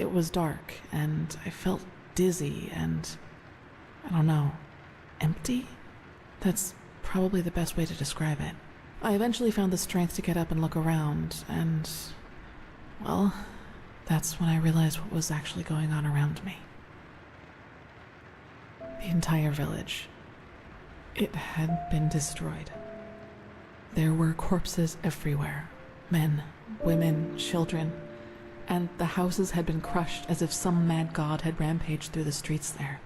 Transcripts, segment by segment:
it was dark, and I felt dizzy and, I don't know, empty? That's probably the best way to describe it. I eventually found the strength to get up and look around, and, well, that's when I realized what was actually going on around me. The entire village. It had been destroyed. There were corpses everywhere. Men, women, children, and the houses had been crushed as if some mad god had rampaged through the streets there.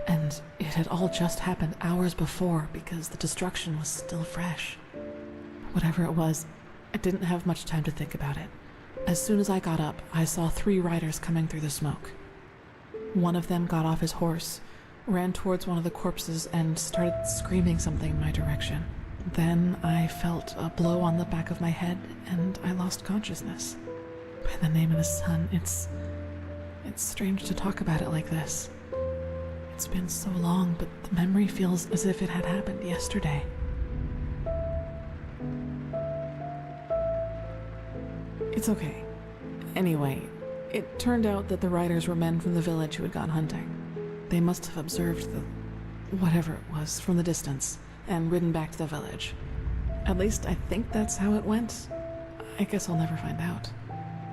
And it had all just happened hours before because the destruction was still fresh. Whatever it was, I didn't have much time to think about it. As soon as I got up, I saw 3 riders coming through the smoke. One of them got off his horse, ran towards one of the corpses, and started screaming something in my direction. Then I felt a blow on the back of my head, and I lost consciousness. By the name of the sun, it's strange to talk about it like this. It's been so long, but the memory feels as if it had happened yesterday. It's okay. Anyway, it turned out that the riders were men from the village who had gone hunting. They must have observed the whatever it was from the distance and ridden back to the village. At least I think that's how it went. I guess I'll never find out.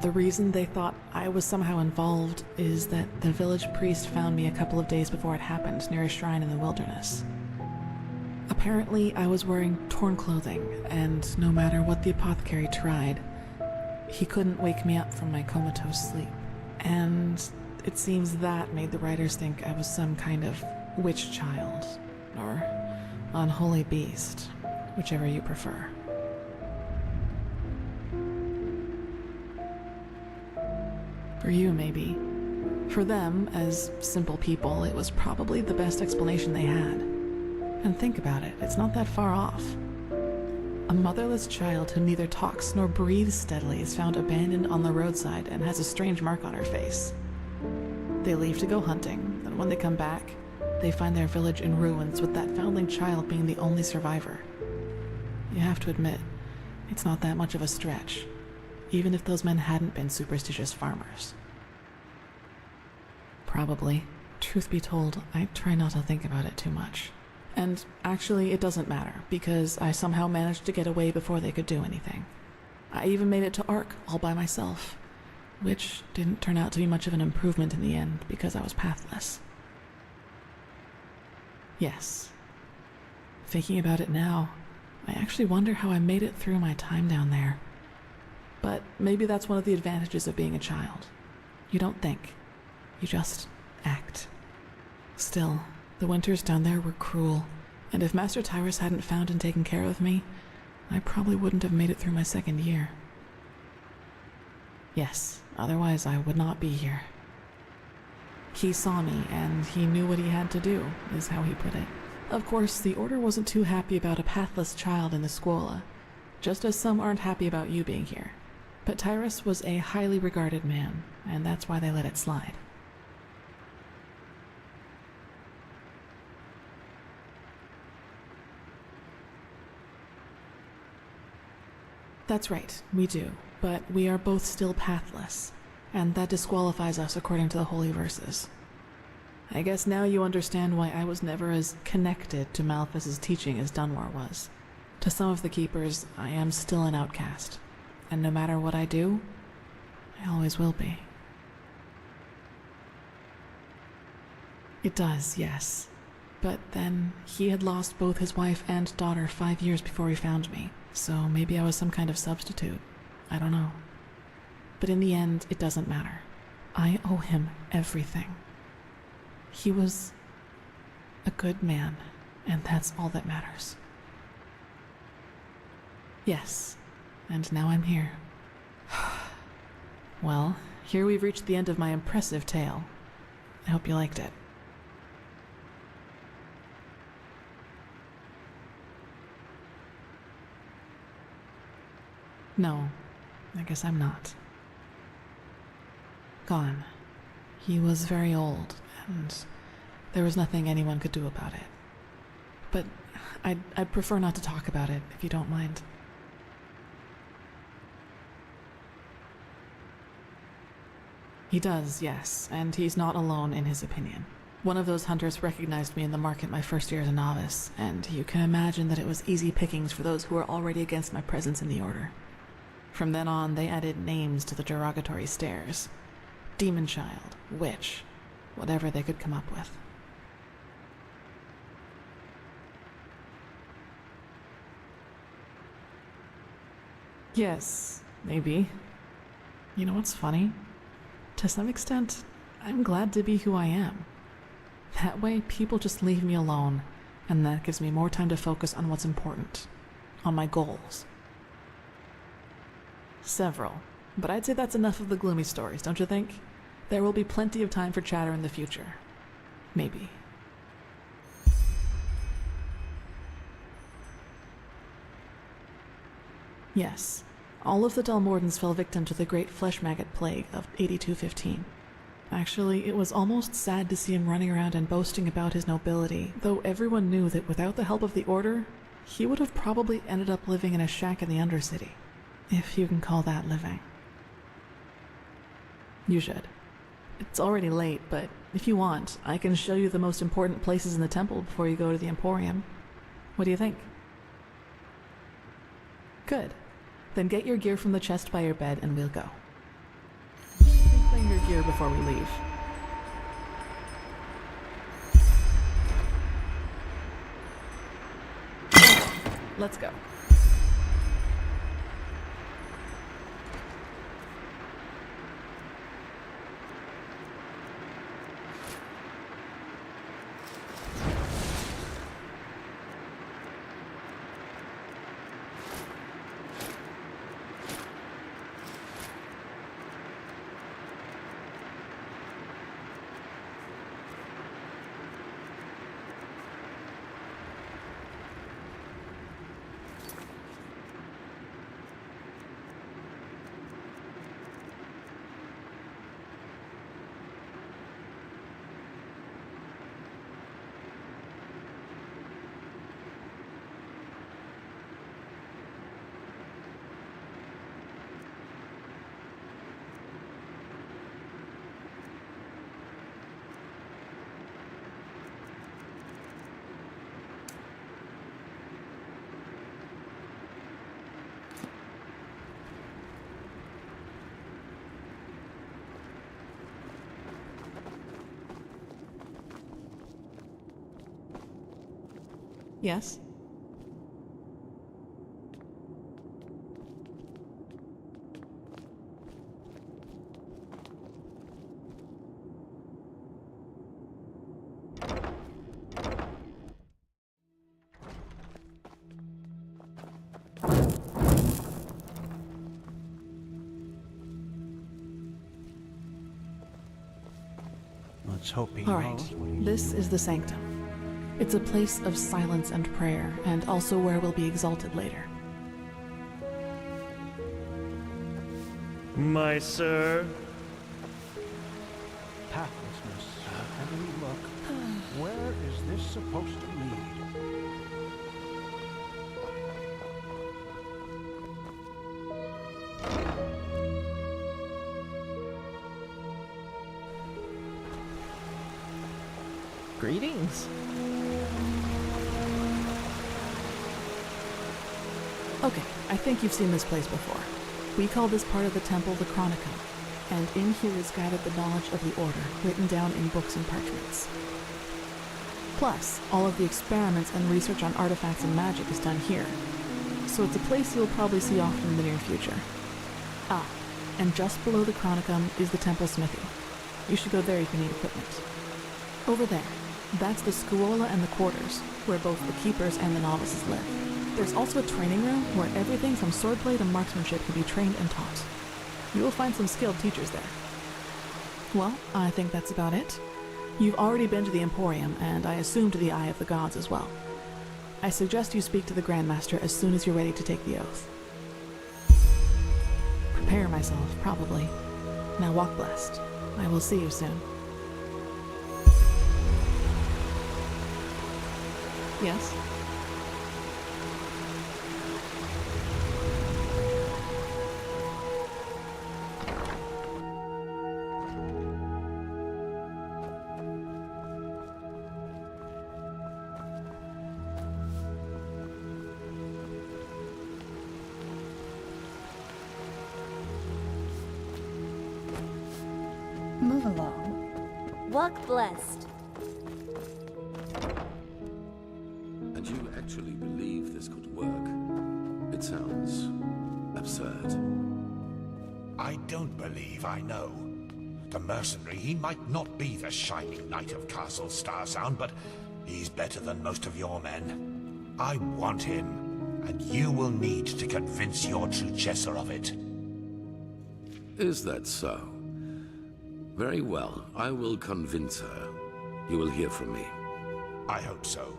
The reason they thought I was somehow involved is that the village priest found me a couple of days before it happened near a shrine in the wilderness. Apparently, I was wearing torn clothing, and no matter what the apothecary tried, he couldn't wake me up from my comatose sleep. And it seems that made the writers think I was some kind of witch child, or unholy beast, whichever you prefer. For you, maybe. For them, as simple people, it was probably the best explanation they had. And think about it, it's not that far off. A motherless child who neither talks nor breathes steadily is found abandoned on the roadside and has a strange mark on her face. They leave to go hunting, and when they come back, they find their village in ruins with that foundling child being the only survivor. You have to admit, it's not that much of a stretch, even if those men hadn't been superstitious farmers. Probably. Truth be told, I try not to think about it too much. And actually, it doesn't matter, because I somehow managed to get away before they could do anything. I even made it to Ark all by myself, which didn't turn out to be much of an improvement in the end because I was pathless. Yes. Thinking about it now, I actually wonder how I made it through my time down there. But maybe that's one of the advantages of being a child. You don't think. You just act. Still, the winters down there were cruel, and if Master Tyrus hadn't found and taken care of me, I probably wouldn't have made it through my 2nd year. Yes, otherwise I would not be here. He saw me, and he knew what he had to do, is how he put it. Of course, the Order wasn't too happy about a pathless child in the Scuola, just as some aren't happy about you being here. But Tyrus was a highly regarded man, and that's why they let it slide. That's right, we do, but we are both still pathless, and that disqualifies us according to the holy verses. I guess now you understand why I was never as connected to Malthus's teaching as Dunmore was. To some of the Keepers, I am still an outcast, and no matter what I do, I always will be. It does, yes. But then, he had lost both his wife and daughter 5 years before he found me, so maybe I was some kind of substitute. I don't know. But in the end, it doesn't matter. I owe him everything. He was a good man, and that's all that matters. Yes, and now I'm here. Well, here we've reached the end of my impressive tale. I hope you liked it. No, I guess I'm not. Gone. He was very old, and there was nothing anyone could do about it. But I'd prefer not to talk about it, if you don't mind. He does, yes, and he's not alone in his opinion. One of those hunters recognized me in the market my first year as a novice, and you can imagine that it was easy pickings for those who were already against my presence in the Order. From then on, they added names to the derogatory stares. Demon Child, Witch, whatever they could come up with. Yes, maybe. You know what's funny? To some extent, I'm glad to be who I am. That way, people just leave me alone, and that gives me more time to focus on what's important, on my goals. Several, but I'd say that's enough of the gloomy stories, don't you think? There will be plenty of time for chatter in the future. Maybe. Yes, all of the Dalmordans fell victim to the great flesh maggot plague of 8215. Actually, it was almost sad to see him running around and boasting about his nobility, though everyone knew that without the help of the Order, he would have probably ended up living in a shack in the Undercity. If you can call that living. You should. It's already late, but if you want, I can show you the most important places in the temple before you go to the Emporium. What do you think? Good. Then get your gear from the chest by your bed and we'll go. Claim your gear before we leave. Let's go. Yes? Let's hope he All right, knows what he's this is the Sanctum. It's a place of silence and prayer, and also where we'll be exalted later. My sir. pathlessness. Heavenly look. Where is this supposed to lead? Greetings. Okay, I think you've seen this place before. We call this part of the temple the Chronicum, and in here is gathered the knowledge of the Order, written down in books and parchments. Plus, all of the experiments and research on artifacts and magic is done here, so it's a place you'll probably see often in the near future. Ah, and just below the Chronicum is the temple smithy. You should go there if you need equipment. Over there, that's the Scuola and the quarters, where both the keepers and the novices live. There's also a training room where everything from swordplay to marksmanship can be trained and taught. You will find some skilled teachers there. Well, I think that's about it. You've already been to the Emporium, and I assume to the Eye of the Gods as well. I suggest you speak to the Grandmaster as soon as you're ready to take the oath. Prepare myself, probably. Now walk blessed. I will see you soon. Yes? Walk blessed. And you actually believe this could work? It sounds absurd. I don't believe I know. The mercenary, he might not be the shining knight of Castle Starsound, but he's better than most of your men. I want him, and you will need to convince your true Chesser of it. Is that so? Very well, I will convince her. You will hear from me. I hope so.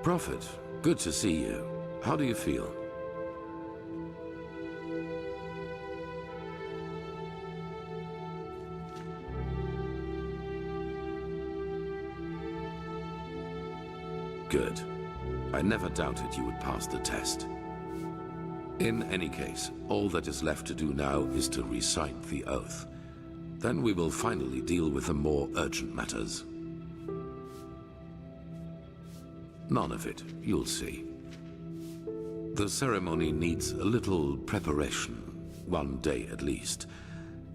Prophet, good to see you. How do you feel? Good. I never doubted you would pass the test. In any case, all that is left to do now is to recite the oath. Then we will finally deal with the more urgent matters. None of it, you'll see. The ceremony needs a little preparation, 1 day at least.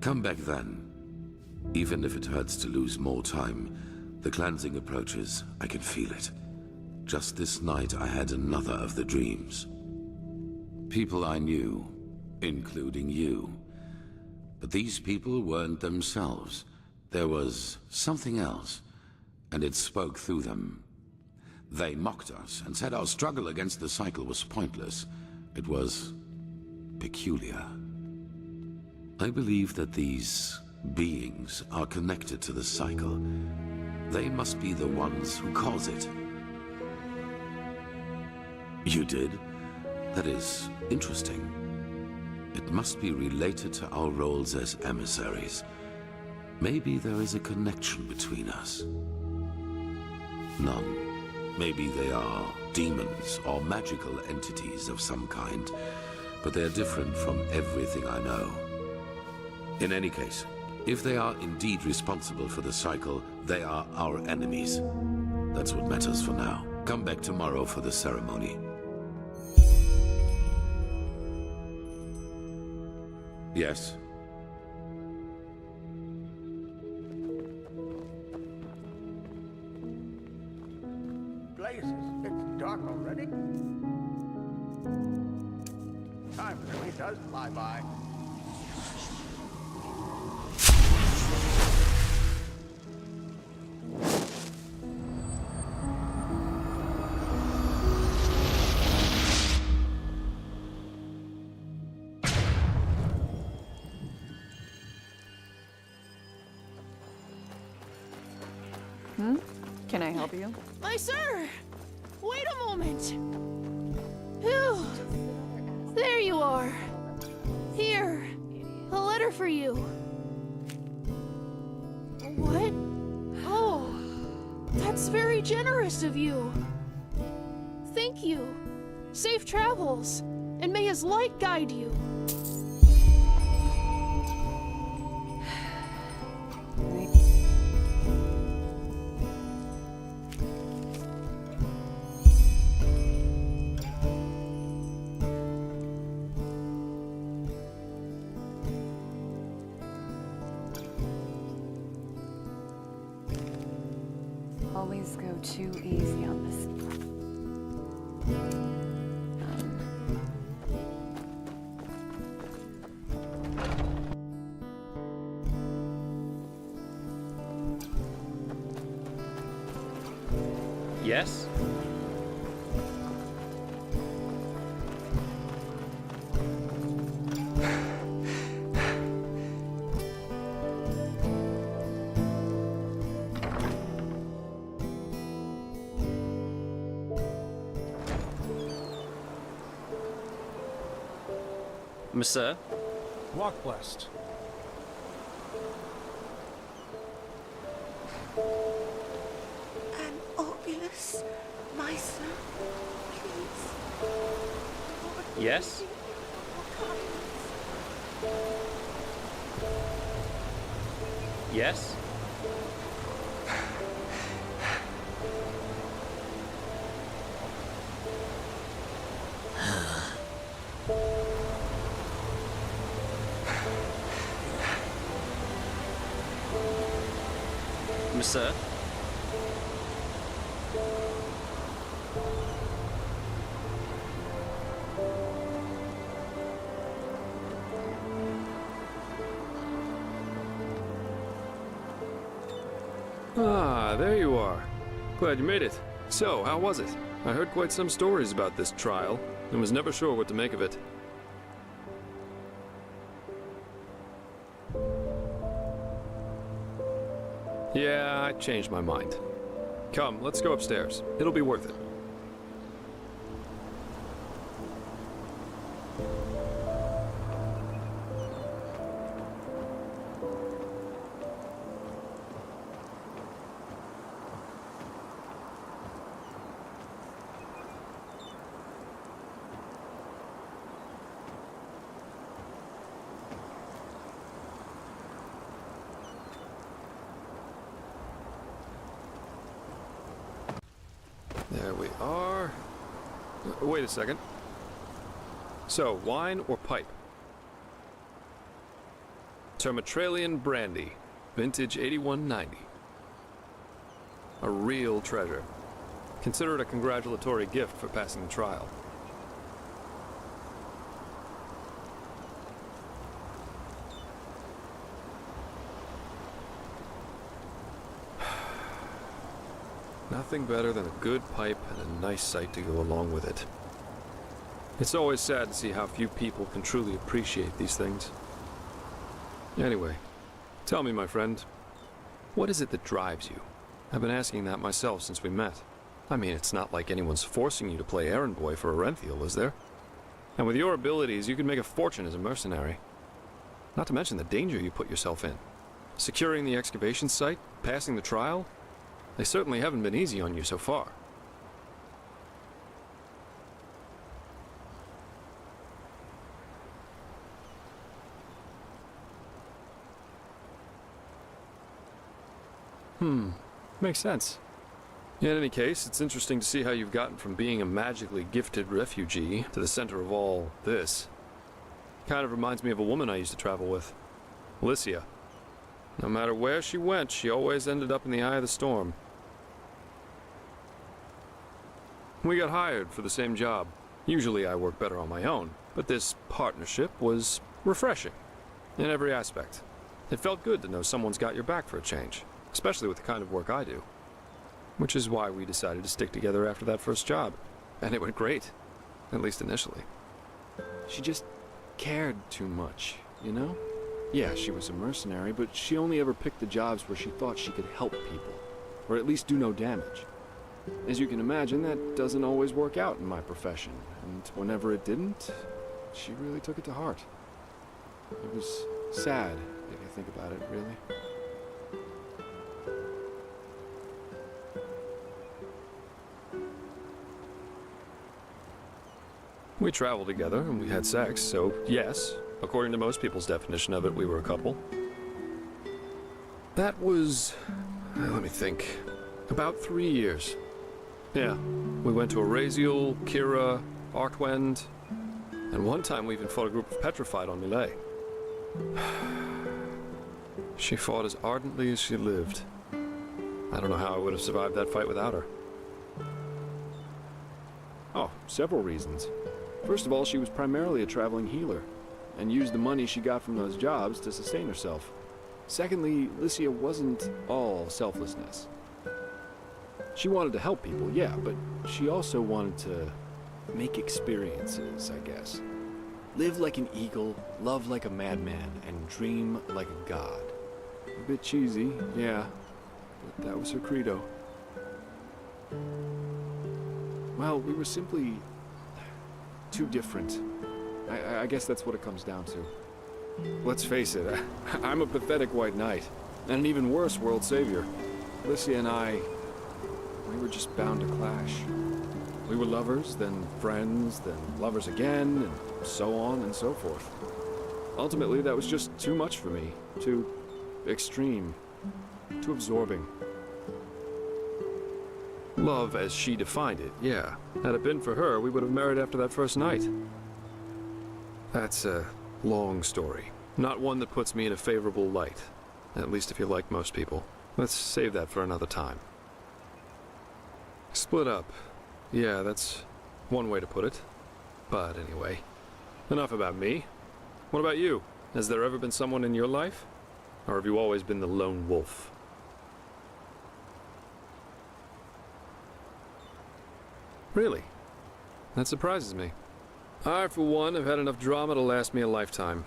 Come back then. Even if it hurts to lose more time, the cleansing approaches, I can feel it. Just this night I had another of the dreams. People I knew, including you. But these people weren't themselves. There was something else, and it spoke through them. They mocked us and said our struggle against the cycle was pointless. It was peculiar. I believe that these beings are connected to the cycle. They must be the ones who cause it. You did? That is interesting. It must be related to our roles as emissaries. Maybe there is a connection between us. None. Maybe they are demons or magical entities of some kind, but they are different from everything I know. In any case, if they are indeed responsible for the cycle, they are our enemies. That's what matters for now. Come back tomorrow for the ceremony. Yes? Blazes, it's dark already? Time really does fly by. Can I help you? My sir! Wait a moment! Phew! There you are! Here! A letter for you! What? Oh! That's very generous of you! Thank you! Safe travels! And may his light guide you! Always go too easy on this. Yes? Monsieur? Walk blessed. An obulus, my son, please. Yes? Yes? Monsieur? Ah, there you are. Glad you made it. So, how was it? I heard quite some stories about this trial, and was never sure what to make of it. Yeah, I changed my mind. Come, let's go upstairs. It'll be worth it. There we are. Wait a second. So, wine or pipe? Termatralian brandy, vintage 8190. A real treasure. Consider it a congratulatory gift for passing the trial. Nothing better than a good pipe and a nice sight to go along with it. It's always sad to see how few people can truly appreciate these things. Anyway, tell me, my friend, what is it that drives you? I've been asking that myself since we met. I mean, it's not like anyone's forcing you to play errand boy for Orenthal, is there? And with your abilities, you could make a fortune as a mercenary. Not to mention the danger you put yourself in. Securing the excavation site, passing the trial, they certainly haven't been easy on you so far. Makes sense. In any case, it's interesting to see how you've gotten from being a magically gifted refugee to the center of all this. Kind of reminds me of a woman I used to travel with, Alicia. No matter where she went, she always ended up in the eye of the storm. We got hired for the same job. Usually I work better on my own, but this partnership was refreshing in every aspect. It felt good to know someone's got your back for a change, especially with the kind of work I do. Which is why we decided to stick together after that first job. And it went great, at least initially. She just cared too much, you know? Yeah, she was a mercenary, but she only ever picked the jobs where she thought she could help people, or at least do no damage. As you can imagine, that doesn't always work out in my profession, and whenever it didn't, she really took it to heart. It was sad, if you think about it, really. We traveled together, and we had sex, so yes, according to most people's definition of it, we were a couple. That was, let me think, about 3 years. Yeah, we went to Araziel, Kira, Artwend, and one time we even fought a group of Petrified on Millet. She fought as ardently as she lived. I don't know how I would have survived that fight without her. Oh, several reasons. First of all, she was primarily a traveling healer, and used the money she got from those jobs to sustain herself. Secondly, Alicia wasn't all selflessness. She wanted to help people, yeah, but she also wanted to make experiences, I guess. Live like an eagle, love like a madman, and dream like a god. A bit cheesy, yeah, but that was her credo. Well, we were simply too different. I guess that's what it comes down to. Let's face it, I'm a pathetic white knight, and an even worse world savior. Alicia and I, we were just bound to clash. We were lovers, then friends, then lovers again, and so on and so forth. Ultimately, that was just too much for me. Too extreme. Too absorbing. Love as she defined it, yeah. Had it been for her, we would have married after that first night. That's a long story. Not one that puts me in a favorable light. At least if you're like most people. Let's save that for another time. Split up. Yeah, that's one way to put it. But anyway, enough about me. What about you? Has there ever been someone in your life? Or have you always been the lone wolf? Really? That surprises me. I, for one, have had enough drama to last me a lifetime.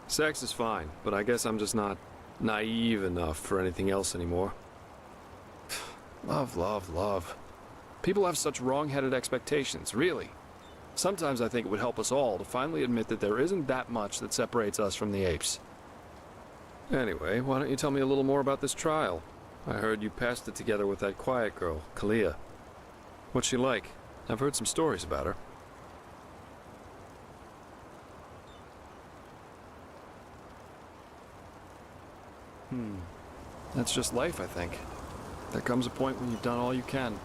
Sex is fine, but I guess I'm just not naive enough for anything else anymore. Love, love, love. People have such wrong-headed expectations, really. Sometimes I think it would help us all to finally admit that there isn't that much that separates us from the apes. Anyway, why don't you tell me a little more about this trial? I heard you passed it together with that quiet girl, Kalia. What's she like? I've heard some stories about her. That's just life, I think. There comes a point when you've done all you can.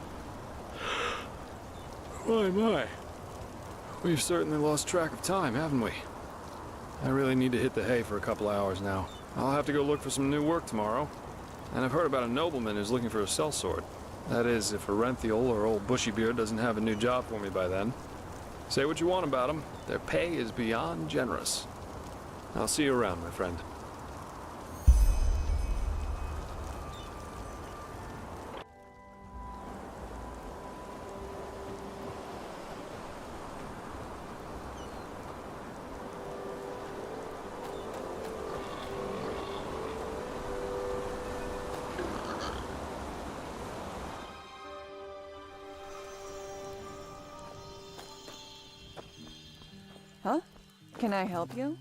My. We've certainly lost track of time, haven't we? I really need to hit the hay for a couple hours now. I'll have to go look for some new work tomorrow. And I've heard about a nobleman who's looking for a sellsword. That is, if Arenthiel or old Bushybeard doesn't have a new job for me by then. Say what you want about them, their pay is beyond generous. I'll see you around, my friend. Huh? Can I help you?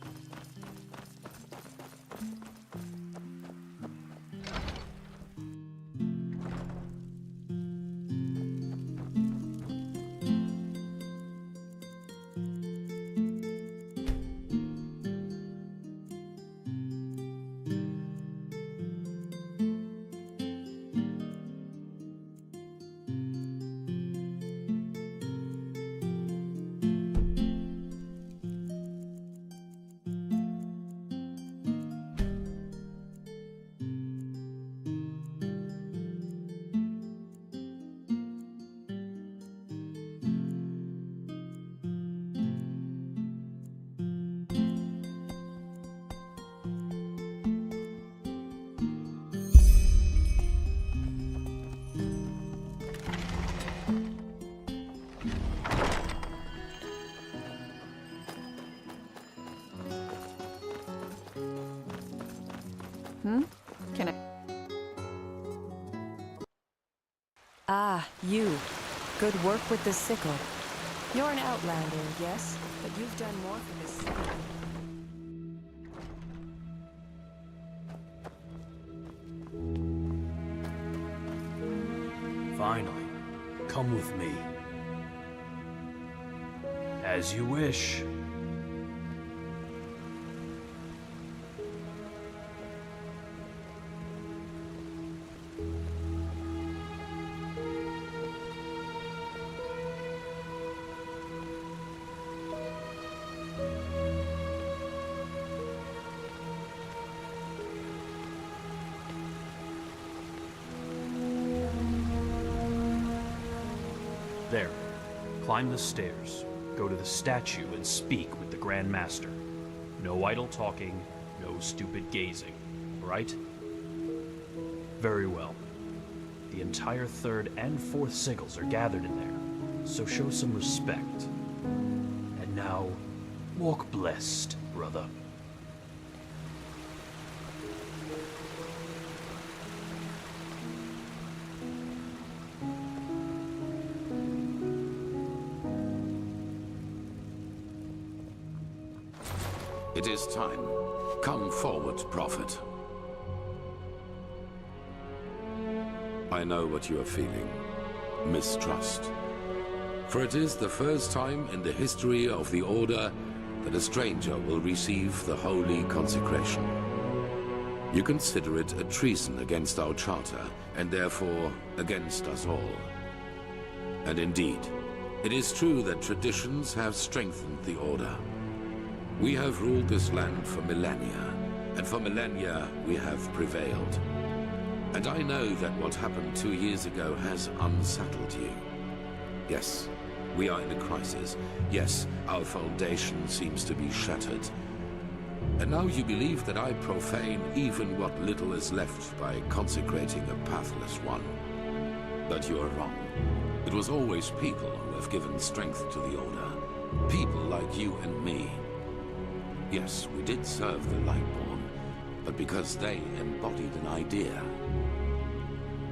Can I? Ah, you. Good work with the sickle. You're an outlander, yes? But you've done more for this city. Finally, come with me. As you wish. There. Climb the stairs. Go to the statue and speak with the Grand Master. No idle talking, no stupid gazing. Right? Very well. The entire third and fourth sigils are gathered in there, so show some respect. And now, walk blessed, brother. It is time. Come forward, Prophet. I know what you are feeling. Mistrust. For it is the first time in the history of the Order that a stranger will receive the holy consecration. You consider it a treason against our charter, and therefore against us all. And indeed, it is true that traditions have strengthened the Order. We have ruled this land for millennia, and for millennia we have prevailed. And I know that what happened 2 years ago has unsettled you. Yes, we are in a crisis. Yes, our foundation seems to be shattered. And now you believe that I profane even what little is left by consecrating a pathless one. But you are wrong. It was always people who have given strength to the Order. People like you and me. Yes, we did serve the Lightborn, but because they embodied an idea.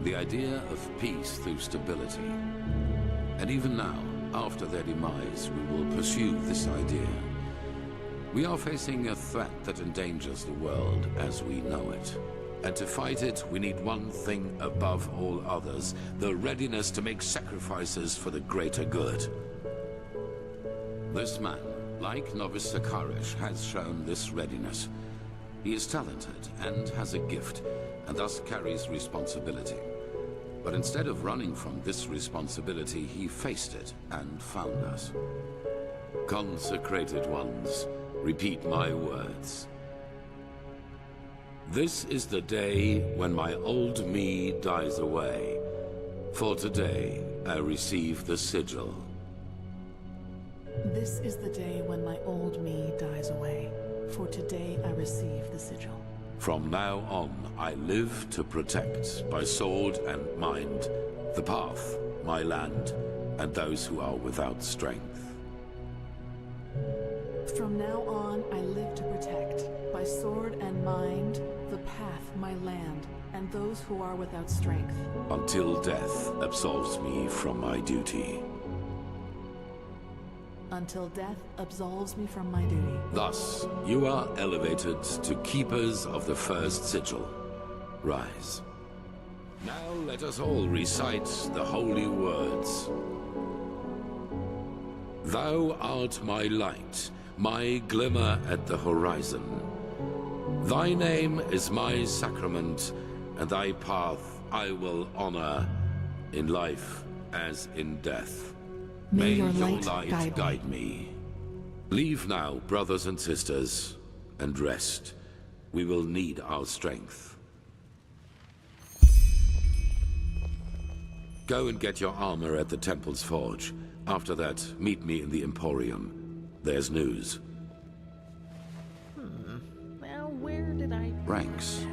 The idea of peace through stability. And even now, after their demise, we will pursue this idea. We are facing a threat that endangers the world as we know it. And to fight it, we need one thing above all others, the readiness to make sacrifices for the greater good. This man, like Novice Sakarish, has shown this readiness. He is talented and has a gift, and thus carries responsibility. But instead of running from this responsibility, he faced it and found us. Consecrated ones, repeat my words. This is the day when my old me dies away. For today, I receive the sigil. This is the day when my old me dies away. For today I receive the sigil. From now on, I live to protect, by sword and mind, the path, my land, and those who are without strength. From now on, I live to protect, by sword and mind, the path, my land, and those who are without strength. Until death absolves me from my duty. Until death absolves me from my duty. Thus, you are elevated to keepers of the first sigil. Rise. Now let us all recite the holy words. Thou art my light, my glimmer at the horizon. Thy name is my sacrament, and thy path I will honor, in life as in death. May your light guide me. Leave now, brothers and sisters, and rest. We will need our strength. Go and get your armor at the Temple's Forge. After that, meet me in the Emporium. There's news. Well, where did I... Ranks.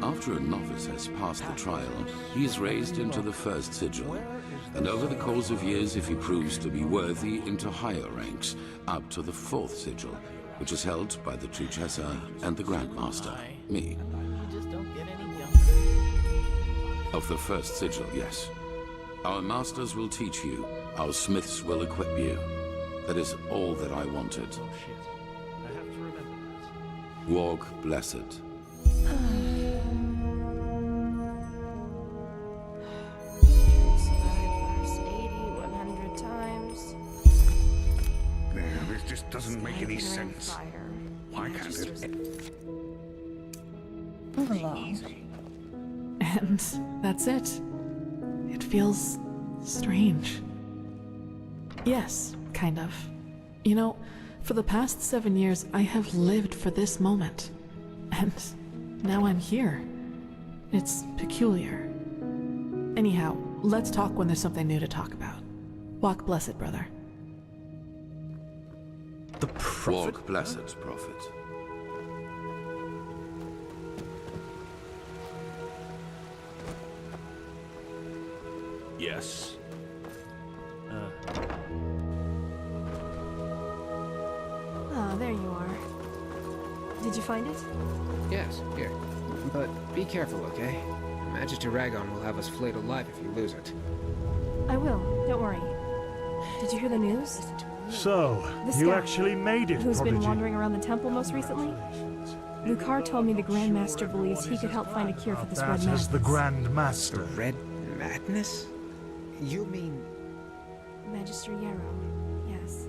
After a novice has passed the trial, he is raised into the first sigil, and over the course of years, if he proves to be worthy, into higher ranks, up to the fourth sigil, which is held by the Truchessa and the Grandmaster, me. Of the first sigil, yes. Our masters will teach you, our smiths will equip you. That is all that I wanted. Walk blessed. This just doesn't make any sense. Why can't it? Move along. And that's it. It feels strange. Yes, kind of. You know, for the past 7 years, I have lived for this moment. And now I'm here. It's peculiar. Anyhow, let's talk when there's something new to talk about. Walk blessed, brother. The prophet? Walk blessed, prophet. Yes. Ah, there you are. Did you find it? Yes, here. But be careful, okay? Magister Ragon will have us flayed alive if you lose it. I will, don't worry. Did you hear the news? So, This you guy, actually made it, who's Prodigy. been wandering around the temple most recently? Lucar told me the Grand Master believes he could help find a cure for this red That madness. is the Grand Master. Red madness? You mean... Magister Yarrow, yes.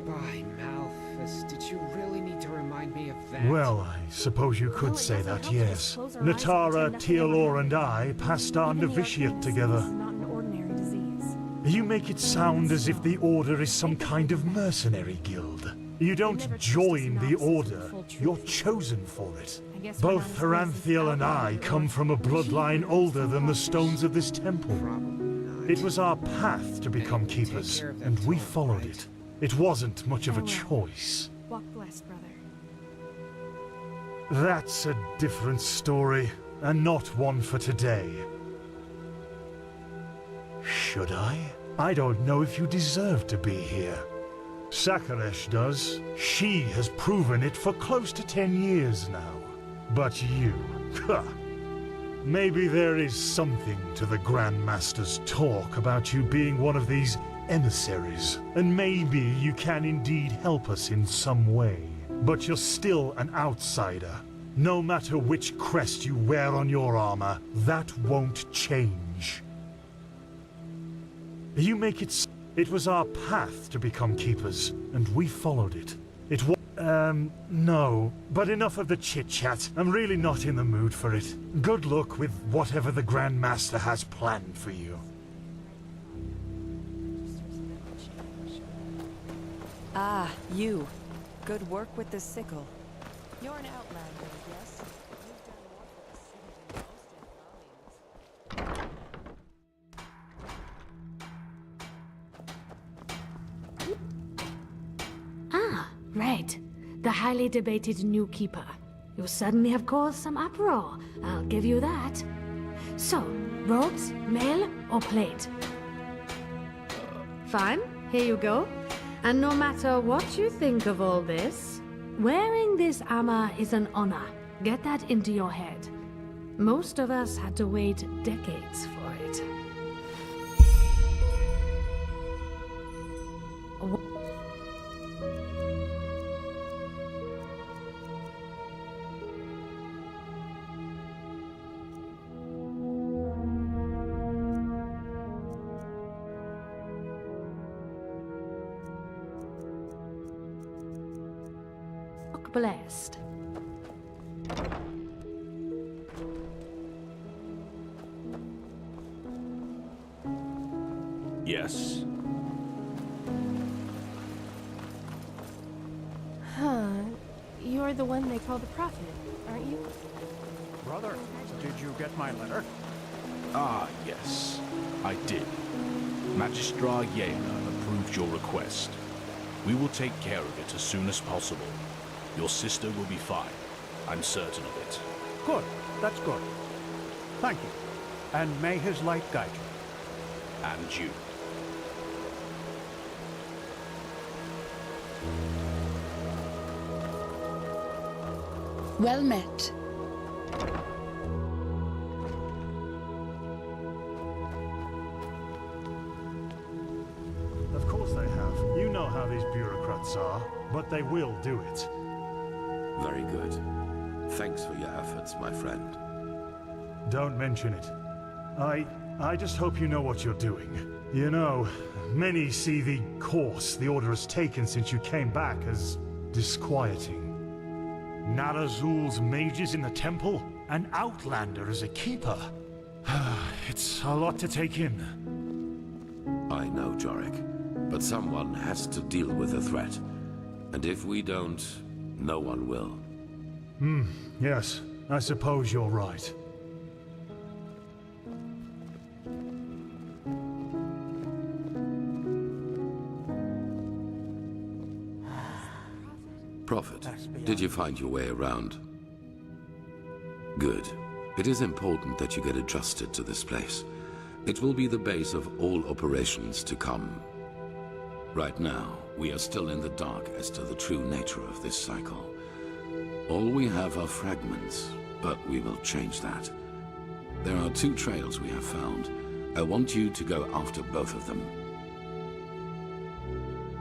By Malthus, did you really need to remind me of that? Well, I suppose you could say that, yes. Natara, Tealor, and I passed our novitiate together. This is not an ordinary disease. You make it sound as if the Order is some kind of mercenary guild. You don't join the Order, you're chosen for it. I guess we're not Both as close as Heranthiel and I come from a bloodline older than the stones of this temple. It was our path to become keepers, and we followed it. It wasn't much of a choice. Walk blessed, brother. That's a different story, and not one for today. Should I? I don't know if you deserve to be here. Sakaresh does. She has proven it for close to 10 years now. But you... Maybe there is something to the Grand Master's talk about you being one of these emissaries, and maybe you can indeed help us in some way. But you're still an outsider. No matter which crest you wear on your armor, that won't change. You make it... It was our path to become keepers, and we followed it. It was... no. But enough of the chit-chat. I'm really not in the mood for it. Good luck with whatever the Grand Master has planned for you. Ah, you. Good work with the sickle. You're an outlander, yes? You've done more for the city than most Ah, right. The highly debated new keeper. You suddenly have caused some uproar. I'll give you that. So, robes, mail, or plate? Fine, here you go. And no matter what you think of all this, wearing this armor is an honor. Get that into your head. Most of us had to wait decades for it. Blessed. Yes. Huh. You're the one they call the prophet, aren't you? Brother, did you get my letter? Ah, yes, I did. Magistra Yena approved your request. We will take care of it as soon as possible. Your sister will be fine. I'm certain of it. Good. That's good. Thank you. And may his light guide you. And you. Well met. Of course they have. You know how these bureaucrats are, but they will do it. Very good. Thanks for your efforts, my friend. Don't mention it. I just hope you know what you're doing. You know, many see the course the Order has taken since you came back as disquieting. Narazul's mages in the temple? An outlander as a keeper? It's a lot to take in. I know, Jorik. But someone has to deal with the threat. And if we don't, no one will. Yes. I suppose you're right. Prophet, did you find your way around? Good. It is important that you get adjusted to this place. It will be the base of all operations to come. Right now, we are still in the dark as to the true nature of this cycle. All we have are fragments, but we will change that. There are 2 trails we have found. I want you to go after both of them.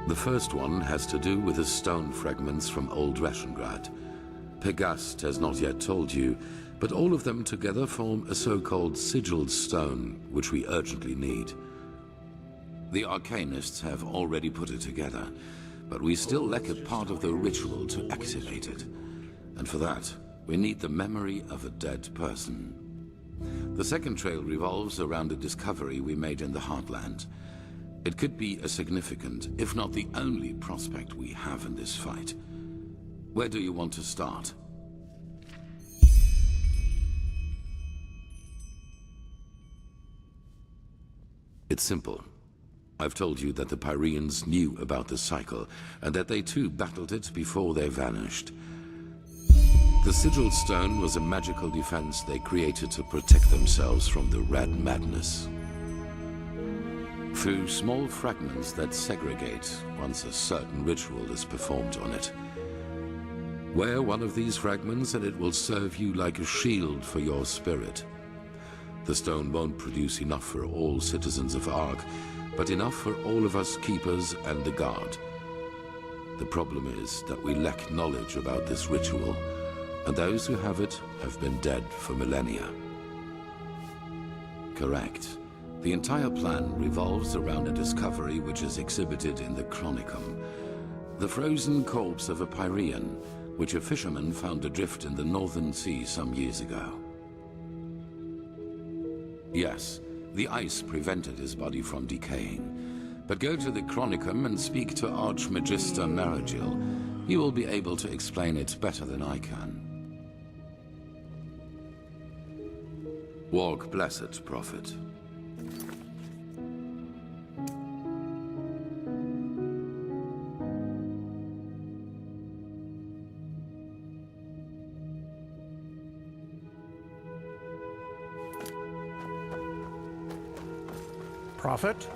The first one has to do with the stone fragments from Old Rashengrad. Pegast has not yet told you, but all of them together form a so-called sigilled stone, which we urgently need. The Arcanists have already put it together, but we still lack a part of the ritual to activate it. And for that, we need the memory of a dead person. The second trail revolves around a discovery we made in the Heartland. It could be a significant, if not the only prospect we have in this fight. Where do you want to start? It's simple. I've told you that the Pyreans knew about the cycle, and that they too battled it before they vanished. The sigil stone was a magical defense they created to protect themselves from the red madness. Through small fragments that segregate once a certain ritual is performed on it. Wear one of these fragments and it will serve you like a shield for your spirit. The stone won't produce enough for all citizens of Ark, but enough for all of us keepers and the guard. The problem is that we lack knowledge about this ritual, and those who have it have been dead for millennia. Correct. The entire plan revolves around a discovery which is exhibited in the Chronicum. The frozen corpse of a Pyrean, which a fisherman found adrift in the Northern Sea some years ago. Yes, the ice prevented his body from decaying. But go to the Chronicum and speak to Archmagister Maragil. He will be able to explain it better than I can. Walk blessed, Prophet. Prophet?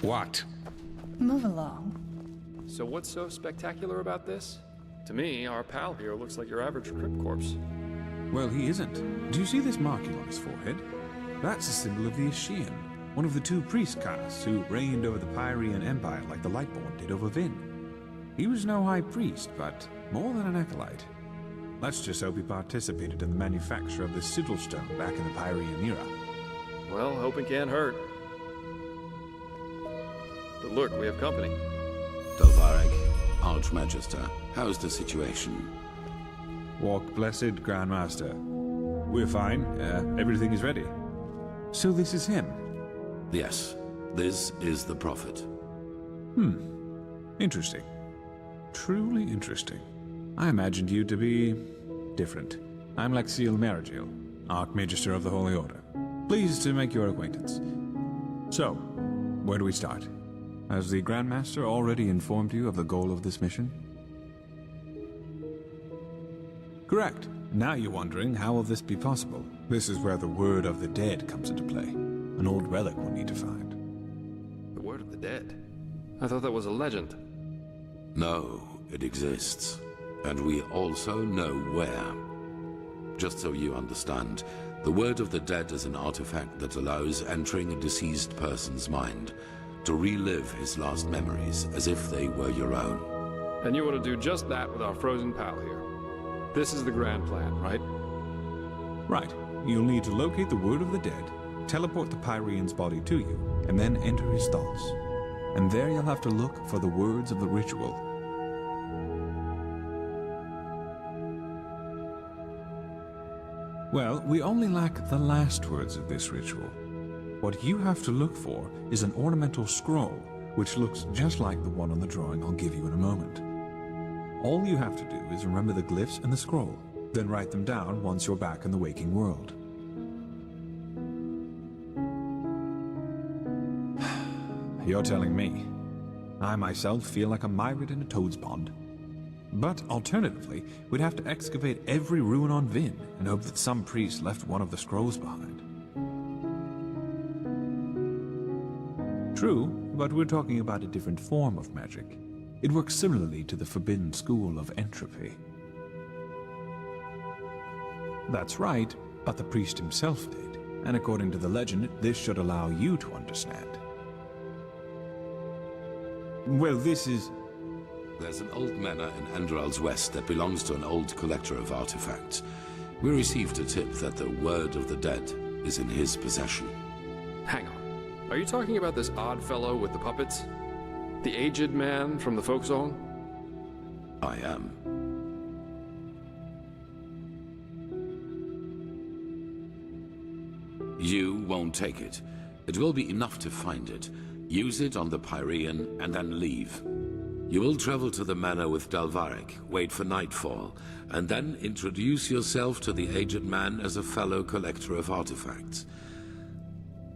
What? Move along. So what's so spectacular about this? To me, our pal here looks like your average crypt corpse. Well, he isn't. Do you see this marking on his forehead? That's a symbol of the Ashian, one of the two priest castes who reigned over the Pyrean Empire like the Lightborn did over Vin. He was no high priest, but more than an acolyte. Let's just hope he participated in the manufacture of the sigil stone back in the Pyrean era. Well, hoping can't hurt. But look, we have company. Dolvarek, Archmagister, how's the situation? Walk blessed, Grand Master. We're fine. Everything is ready. So this is him? Yes, this is the Prophet. Interesting. Truly interesting. I imagined you to be different. I'm Lexiel Maragil, Archmagister of the Holy Order. Pleased to make your acquaintance. So, where do we start? Has the Grand Master already informed you of the goal of this mission? Correct. Now you're wondering, how will this be possible? This is where the Word of the Dead comes into play. An old relic we'll need to find. The Word of the Dead? I thought that was a legend. No, it exists. And we also know where. Just so you understand, the Word of the Dead is an artifact that allows entering a deceased person's mind to relive his last memories as if they were your own. And you want to do just that with our frozen pal here. This is the grand plan, right? Right. You'll need to locate the Word of the Dead, teleport the Pyrean's body to you, and then enter his thoughts. And there you'll have to look for the words of the ritual. Well, we only lack the last words of this ritual. What you have to look for is an ornamental scroll, which looks just like the one on the drawing I'll give you in a moment. All you have to do is remember the glyphs and the scroll, then write them down once you're back in the waking world. You're telling me. I myself feel like a myrid in a toad's pond. But alternatively, we'd have to excavate every ruin on Vin and hope that some priest left one of the scrolls behind. True, but we're talking about a different form of magic. It works similarly to the forbidden school of entropy. That's right, but the priest himself did, and according to the legend, this should allow you to understand. Well, this is... There's an old manor in Enderal's west that belongs to an old collector of artifacts. We received a tip that the Word of the Dead is in his possession. Hang on. Are you talking about this odd fellow with the puppets? The aged man from the folk song? I am. You won't take it. It will be enough to find it. Use it on the Pyrean and then leave. You will travel to the manor with Dalvarek, wait for nightfall, and then introduce yourself to the aged man as a fellow collector of artifacts.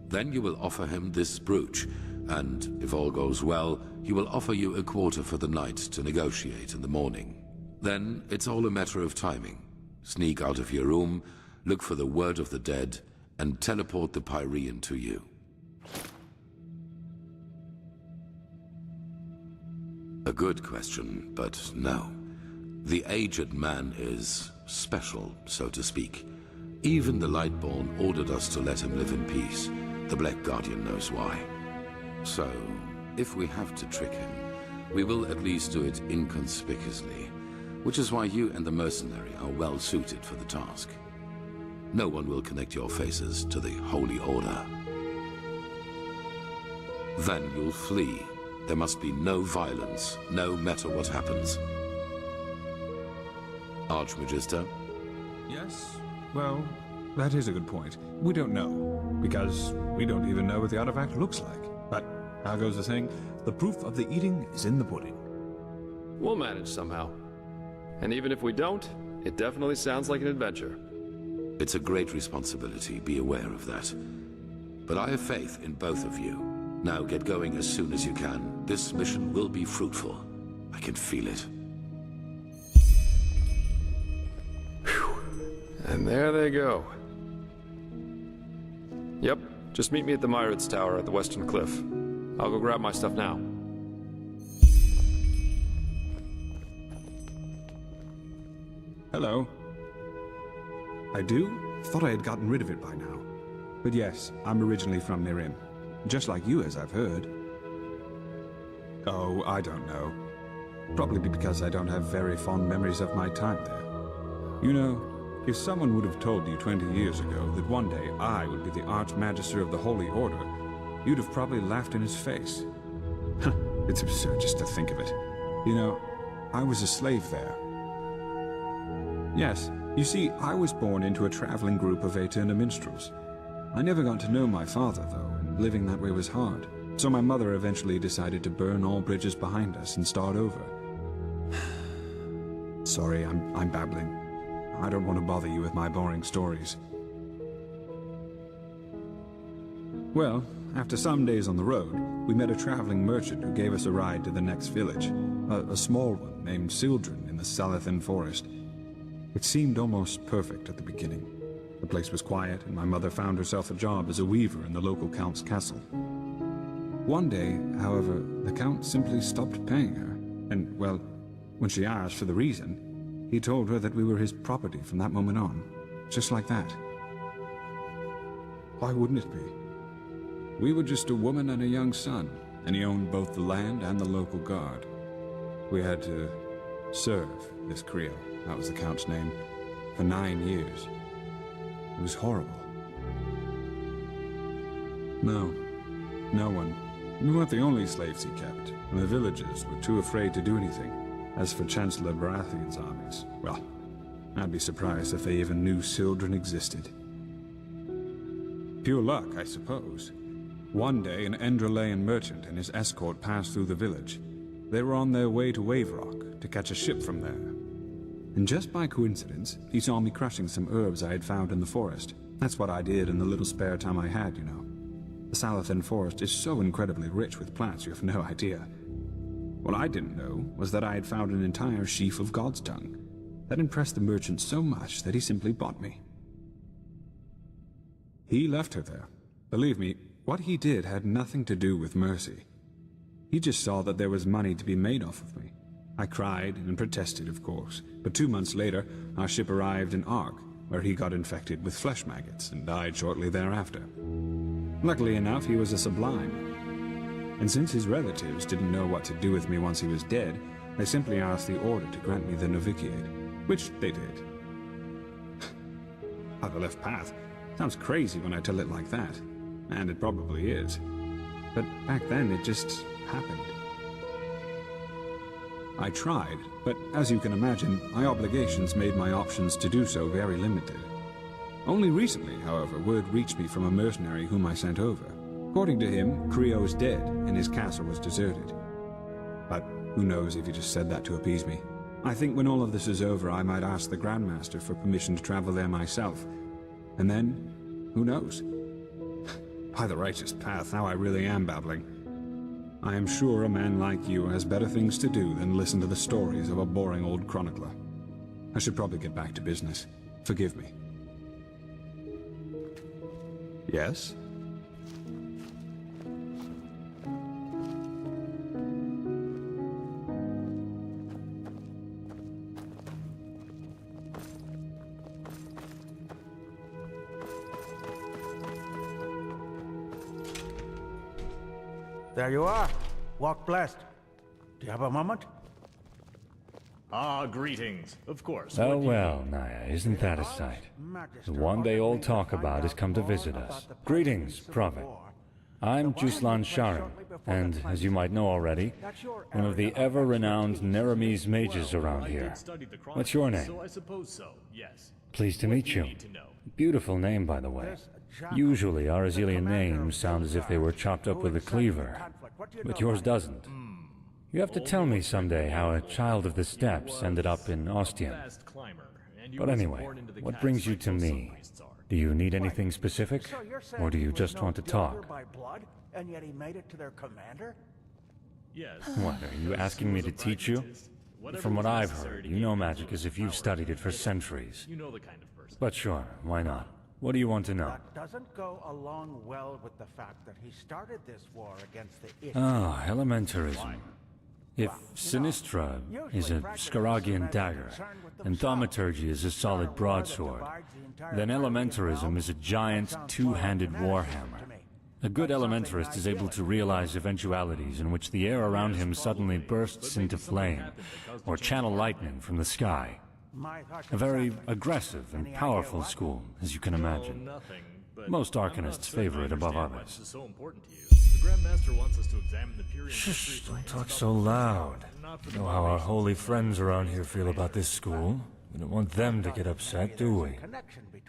Then you will offer him this brooch, and if all goes well, he will offer you a quarter for the night to negotiate in the morning. Then it's all a matter of timing. Sneak out of your room, look for the word of the dead, and teleport the Pyrean to you. A good question, but no. The aged man is special, so to speak. Even the Lightborn ordered us to let him live in peace. The Black Guardian knows why. So, if we have to trick him, we will at least do it inconspicuously, which is why you and the mercenary are well suited for the task. No one will connect your faces to the Holy Order. Then you'll flee. There must be no violence, no matter what happens. Archmagister? Yes? Well, that is a good point. We don't know, because we don't even know what the artifact looks like. But, how goes the saying? The proof of the eating is in the pudding. We'll manage somehow. And even if we don't, it definitely sounds like an adventure. It's a great responsibility, be aware of that. But I have faith in both of you. Now get going as soon as you can. This mission will be fruitful. I can feel it. Whew. And there they go. Yep, just meet me at the Myritz Tower at the Western Cliff. I'll go grab my stuff now. Hello. I do? Thought I had gotten rid of it by now. But yes, I'm originally from Nirim. Just like you, as I've heard. Oh, I don't know. Probably because I don't have very fond memories of my time there. You know, if someone would have told you 20 years ago that one day I would be the Archmagister of the Holy Order, you'd have probably laughed in his face. It's absurd just to think of it. You know, I was a slave there. Yes, you see, I was born into a traveling group of Aeterna minstrels. I never got to know my father, though, and living that way was hard. So my mother eventually decided to burn all bridges behind us and start over. Sorry, I'm babbling. I don't want to bother you with my boring stories. Well, after some days on the road, we met a traveling merchant who gave us a ride to the next village. A small one named Sildren in the Salathan forest. It seemed almost perfect at the beginning. The place was quiet, and my mother found herself a job as a weaver in the local count's castle. One day, however, the count simply stopped paying her, and, well, when she asked for the reason, he told her that we were his property from that moment on. Just like that. Why wouldn't it be? We were just a woman and a young son, and he owned both the land and the local guard. We had to serve this Creole, that was the count's name, for 9 years. It was horrible. No one. We weren't the only slaves he kept, and the villagers were too afraid to do anything. As for Chancellor Baratheon's armies, well, I'd be surprised if they even knew Sildren existed. Pure luck, I suppose. One day, an Enderalayan merchant and his escort passed through the village. They were on their way to Waverock to catch a ship from there. And just by coincidence, he saw me crushing some herbs I had found in the forest. That's what I did in the little spare time I had, you know. The Salathan forest is so incredibly rich with plants you have no idea. What I didn't know was that I had found an entire sheaf of God's tongue. That impressed the merchant so much that he simply bought me. He left her there. Believe me, what he did had nothing to do with mercy. He just saw that there was money to be made off of me. I cried and protested, of course, but 2 months later, our ship arrived in Ark, where he got infected with flesh maggots and died shortly thereafter. Luckily enough, he was a sublime. And since his relatives didn't know what to do with me once he was dead, they simply asked the Order to grant me the novitiate, which they did. How the left path? Sounds crazy when I tell it like that, and it probably is. But back then, it just happened. I tried, but as you can imagine, my obligations made my options to do so very limited. Only recently, however, word reached me from a mercenary whom I sent over. According to him, Creo's dead, and his castle was deserted. But who knows if he just said that to appease me. I think when all of this is over, I might ask the Grandmaster for permission to travel there myself. And then, who knows? By the righteous path, now I really am babbling. I am sure a man like you has better things to do than listen to the stories of a boring old chronicler. I should probably get back to business. Forgive me. Yes? There you are. Walk blessed. Do you have a moment? Ah, greetings. Of course. Oh well, Naya, isn't that a sight? The one they all talk about has come to visit us. Greetings, Prophet. I'm Juslan Sharim, and as you might know already, one of the ever-renowned Neremese mages around here. What's your name? So I suppose so, yes. Pleased to meet you. Beautiful name, by the way. Usually, our Azilian names sound as if they were chopped up with a cleaver, but yours doesn't. You have to tell me someday how a child of the steppes ended up in Ostian. But anyway, what brings you to me? Do you need anything specific, or do you just want to talk? And yet he made it to their commander? Yes. What, are you asking me to teach you? From what I've heard, you know magic as if you've studied it for centuries. You know the kind of person. But sure, why not? What do you want to know? That doesn't go along well with the fact that he started this war against the Ah, elementarism. If Sinistra is a Scaragian dagger, and thaumaturgy is a solid broadsword, then elementarism is a giant two-handed warhammer. A good elementarist is able to realize eventualities in which the air around him suddenly bursts into flame, or channel lightning from the sky. A very aggressive and powerful school, as you can imagine. Most arcanists favor it above others. Is so important to you. The Grandmaster wants us to examine the period. Shh, don't talk so loud. You know how our holy friends around here feel about this school. We don't want them to get upset, do we?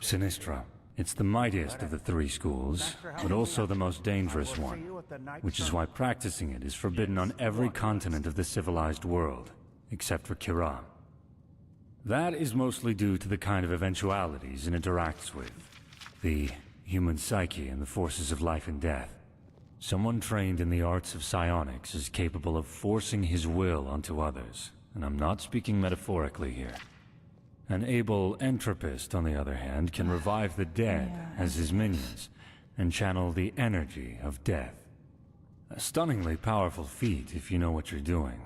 Sinistra. It's the mightiest of the three schools, but also the most dangerous one, which is why practicing it is forbidden on every continent of the civilized world, except for Kiran. That is mostly due to the kind of eventualities it interacts with. The human psyche and the forces of life and death. Someone trained in the arts of psionics is capable of forcing his will onto others, and I'm not speaking metaphorically here. An able entropist, on the other hand, can revive the dead as his minions, and channel the energy of death. A stunningly powerful feat if you know what you're doing,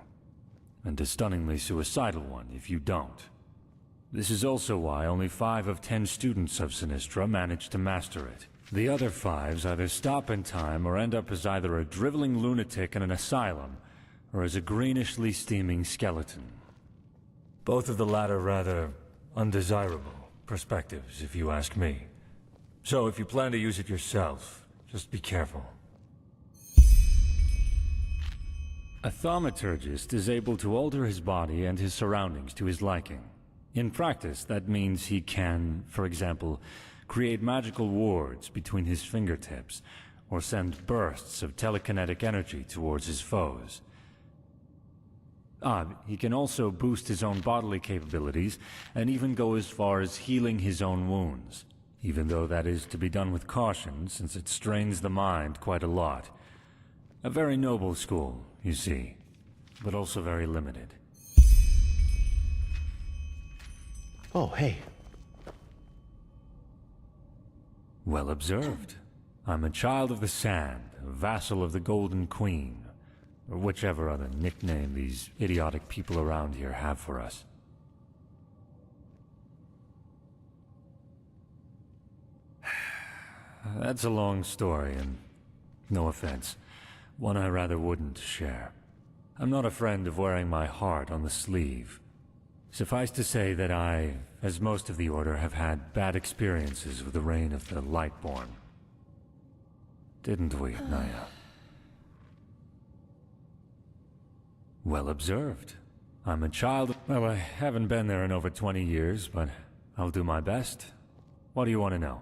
and a stunningly suicidal one if you don't. This is also why only 5 of 10 students of Sinistra manage to master it. The other 5s either stop in time or end up as either a driveling lunatic in an asylum, or as a greenishly steaming skeleton. Both of the latter rather undesirable perspectives, if you ask me. So if you plan to use it yourself, just be careful. A thaumaturgist is able to alter his body and his surroundings to his liking. In practice, that means he can, for example, create magical wards between his fingertips, or send bursts of telekinetic energy towards his foes. He can also boost his own bodily capabilities, and even go as far as healing his own wounds, even though that is to be done with caution, since it strains the mind quite a lot. A very noble school, you see, but also very limited. Oh, hey. Well observed. I'm a child of the sand, a vassal of the Golden Queen, or whichever other nickname these idiotic people around here have for us. That's a long story, and no offense, one I rather wouldn't share. I'm not a friend of wearing my heart on the sleeve. Suffice to say that I, as most of the Order, have had bad experiences with the reign of the Lightborn. Didn't we, Naya? Well observed. I'm a child. Well, I haven't been there in over 20 years, but I'll do my best. What do you want to know?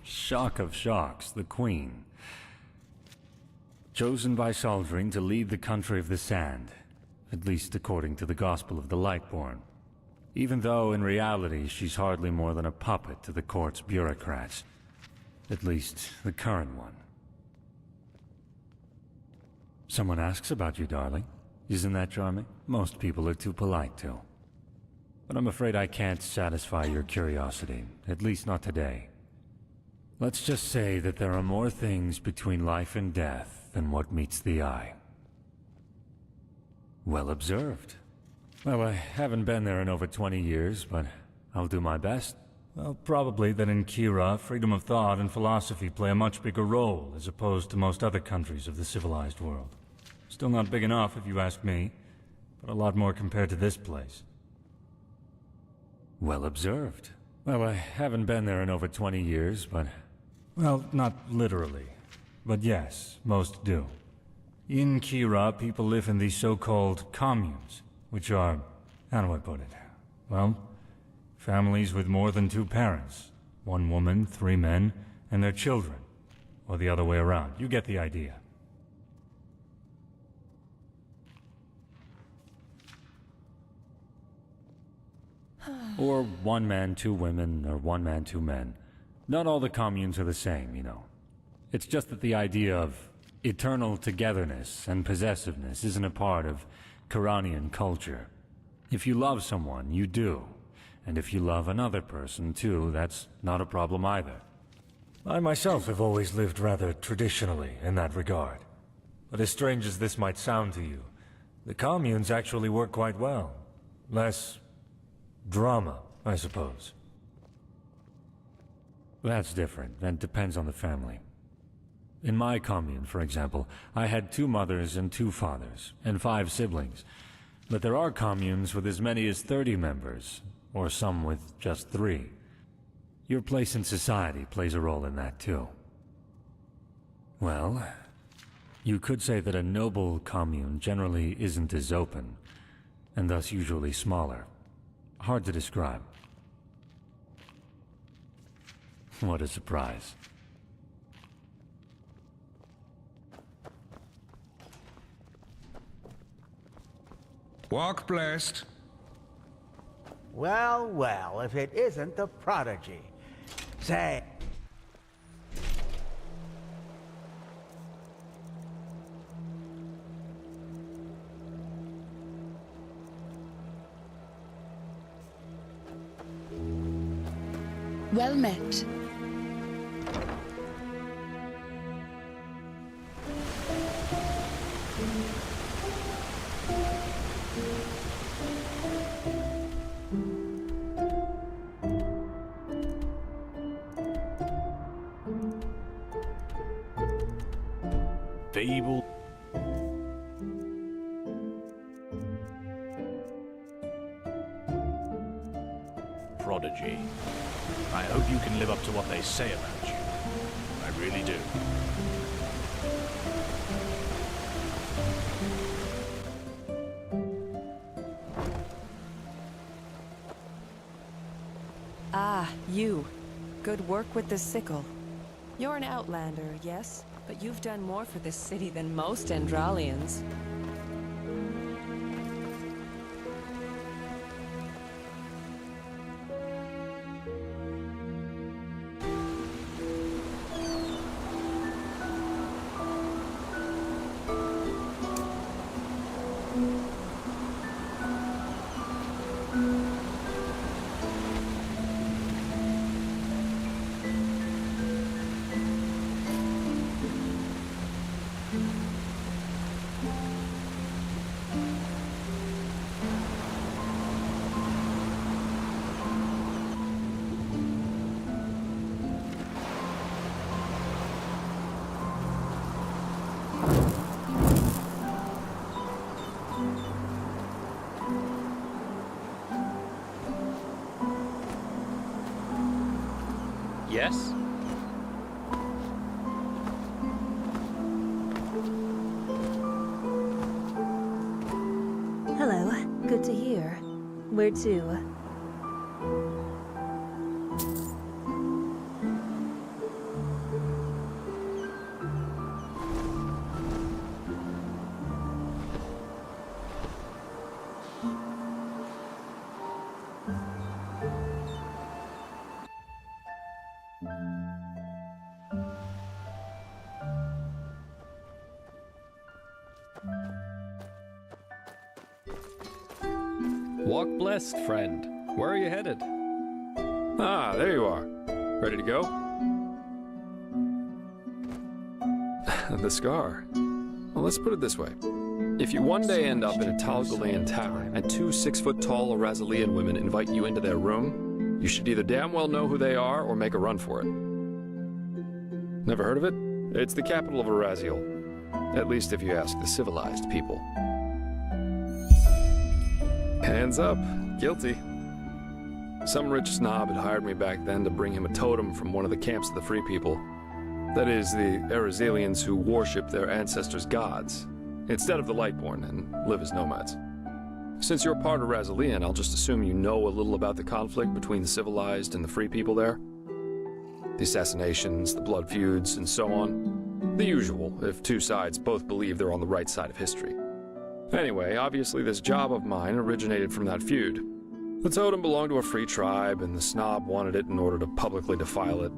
Shock of shocks, the Queen. Chosen by Saldring to lead the country of the Sand, at least according to the Gospel of the Lightborn. Even though, in reality, she's hardly more than a puppet to the court's bureaucrats. At least, the current one. Someone asks about you, darling. Isn't that charming? Most people are too polite to. But I'm afraid I can't satisfy your curiosity, at least not today. Let's just say that there are more things between life and death than what meets the eye. Well observed. Well, I haven't been there in over 20 years, but I'll do my best. Well, probably that in Kira, freedom of thought and philosophy play a much bigger role, as opposed to most other countries of the civilized world. Still not big enough, if you ask me, but a lot more compared to this place. Well observed. Well, I haven't been there in over 20 years, but... Well, not literally. But yes, most do. In Kira, people live in these so-called communes, which are... how do I put it? Well, families with more than 2 parents. 1 woman, 3 men, and their children. Or the other way around. You get the idea. Or 1 man, 2 women, or 1 man, 2 men. Not all the communes are the same, you know. It's just that the idea of eternal togetherness and possessiveness isn't a part of Kiranian culture. If you love someone, you do. And if you love another person, too, that's not a problem either. I myself have always lived rather traditionally in that regard. But as strange as this might sound to you, the communes actually work quite well. Less drama, I suppose. That's different, and depends on the family. In my commune, for example, I had 2 mothers and 2 fathers, and 5 siblings. But there are communes with as many as 30 members, or some with just 3. Your place in society plays a role in that, too. Well, you could say that a noble commune generally isn't as open, and thus usually smaller. Hard to describe. What a surprise. Walk blessed. Well, well, if it isn't the prodigy. Say... Well met. Fable. Prodigy. I hope you can live up to what they say about you. I really do. Ah, you. Good work with the sickle. You're an outlander, yes? But you've done more for this city than most Endralians. good to hear. Where to? Walk blessed, friend. Where are you headed? Ah, there you are. Ready to go? The scar. Well, let's put it this way. If you one day end up in a Talgolian tower and two 6-foot-tall Razalian women invite you into their room, you should either damn well know who they are or make a run for it. Never heard of it? It's the capital of Araziel. At least if you ask the civilized people. Hands up. Guilty. Some rich snob had hired me back then to bring him a totem from one of the camps of the Free People. That is, the Arazalians who worship their ancestors' gods, instead of the Lightborn, and live as nomads. Since you're part of Razalian, I'll just assume you know a little about the conflict between the civilized and the Free People there. The assassinations, the blood feuds, and so on. The usual, if two sides both believe they're on the right side of history. Anyway, obviously this job of mine originated from that feud. The totem belonged to a free tribe, and the snob wanted it in order to publicly defile it.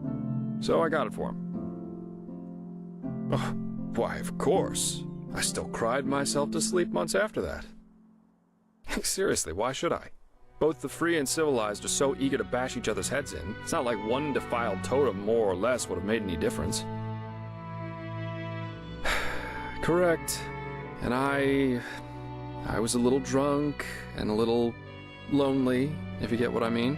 So I got it for him. Oh, why, of course. I still cried myself to sleep months after that. Seriously, why should I? Both the free and civilized are so eager to bash each other's heads in. It's not like one defiled totem more or less would have made any difference. Correct. And I was a little drunk and a little lonely, if you get what I mean.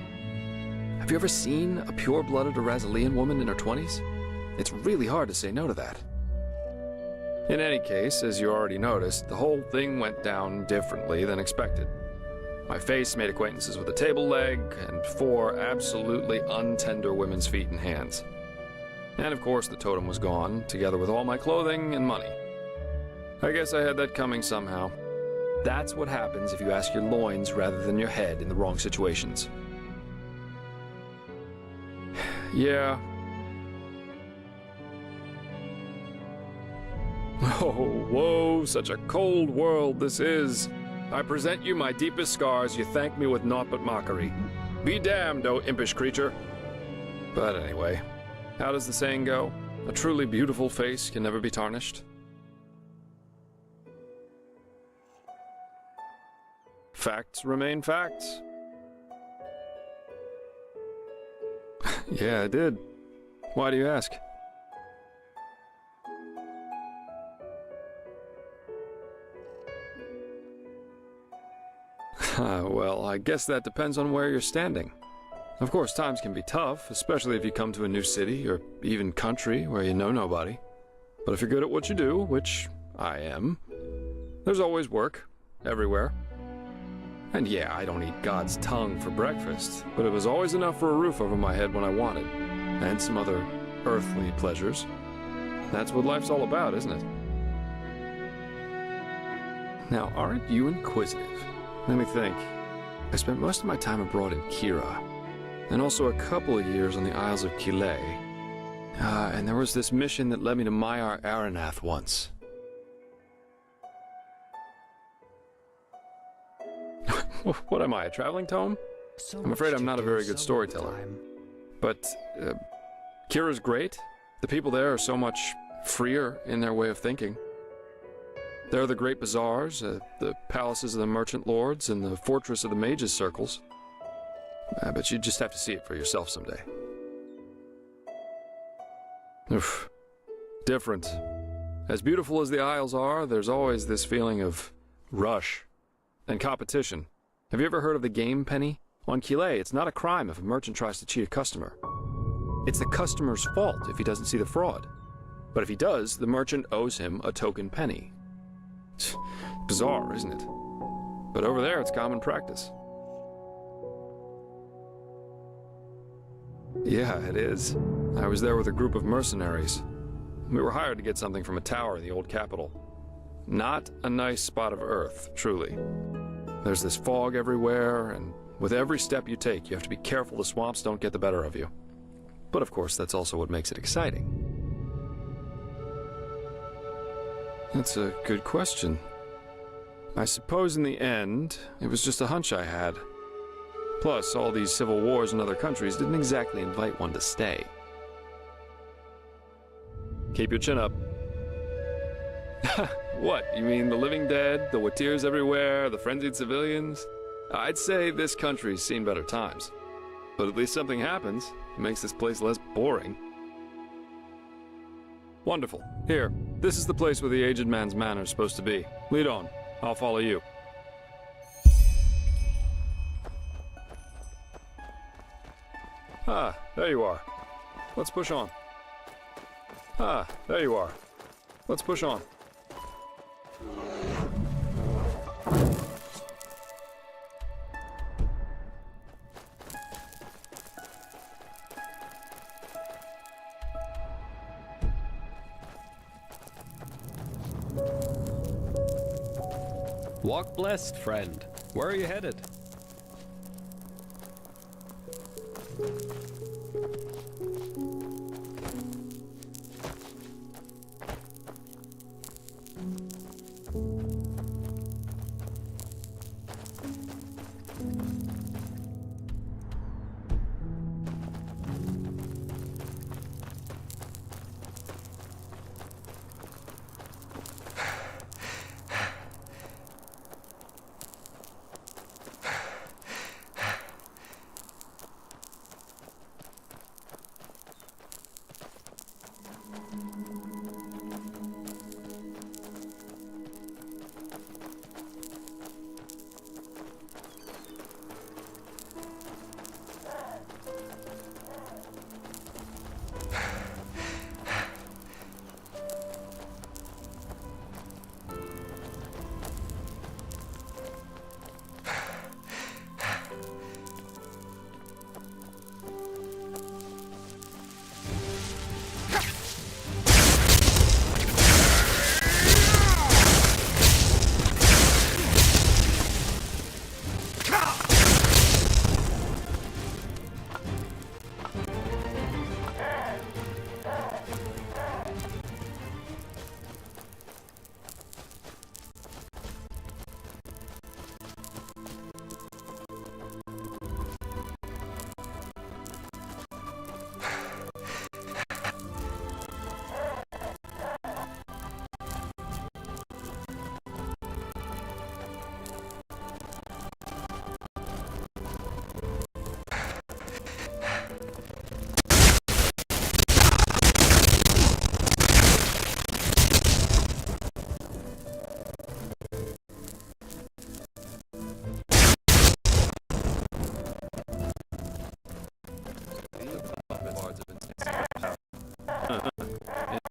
Have you ever seen a pure-blooded Razalian woman in her 20s? It's really hard to say no to that. In any case, as you already noticed, the whole thing went down differently than expected. My face made acquaintances with a table leg and 4 absolutely untender women's feet and hands. And of course the totem was gone, together with all my clothing and money. I guess I had that coming somehow. That's what happens if you ask your loins rather than your head in the wrong situations. Yeah. Oh, whoa, such a cold world this is. I present you my deepest scars, you thank me with naught but mockery. Be damned, O impish creature. But anyway, how does the saying go? A truly beautiful face can never be tarnished. Facts remain facts. Yeah, I did. Why do you ask? Well, I guess that depends on where you're standing. Of course, times can be tough, especially if you come to a new city or even country where you know nobody. But if you're good at what you do, which I am, there's always work, everywhere. And yeah, I don't eat God's tongue for breakfast, but it was always enough for a roof over my head when I wanted, and some other earthly pleasures. That's what life's all about, isn't it? Now, aren't you inquisitive? Let me think. I spent most of my time abroad in Kira, and also a couple of years on the Isles of Kile. And there was this mission that led me to Maiar Aranath once. What am I, a traveling tome? I'm afraid I'm not a very good storyteller. But Kira's great. The people there are so much freer in their way of thinking. There are the great bazaars, the palaces of the merchant lords, and the fortress of the mages' circles. But you just have to see it for yourself someday. Oof. Different. As beautiful as the Isles are, there's always this feeling of rush and competition. Have you ever heard of the game penny? On Kile, it's not a crime if a merchant tries to cheat a customer. It's the customer's fault if he doesn't see the fraud. But if he does, the merchant owes him a token penny. Bizarre, isn't it? But over there, it's common practice. Yeah, it is. I was there with a group of mercenaries. We were hired to get something from a tower in the old capital. Not a nice spot of earth, truly. There's this fog everywhere, and with every step you take, you have to be careful the swamps don't get the better of you. But of course, that's also what makes it exciting. That's a good question. I suppose in the end, it was just a hunch I had. Plus, all these civil wars in other countries didn't exactly invite one to stay. Keep your chin up. What, you mean the living dead, the Watirs everywhere, the frenzied civilians? I'd say this country's seen better times. But at least something happens. It makes this place less boring. Wonderful. Here, this is the place where the aged man's manor is supposed to be. Lead on. I'll follow you. Ah, there you are. Let's push on. Ah, there you are. Let's push on. Walk blessed, friend. Where are you headed?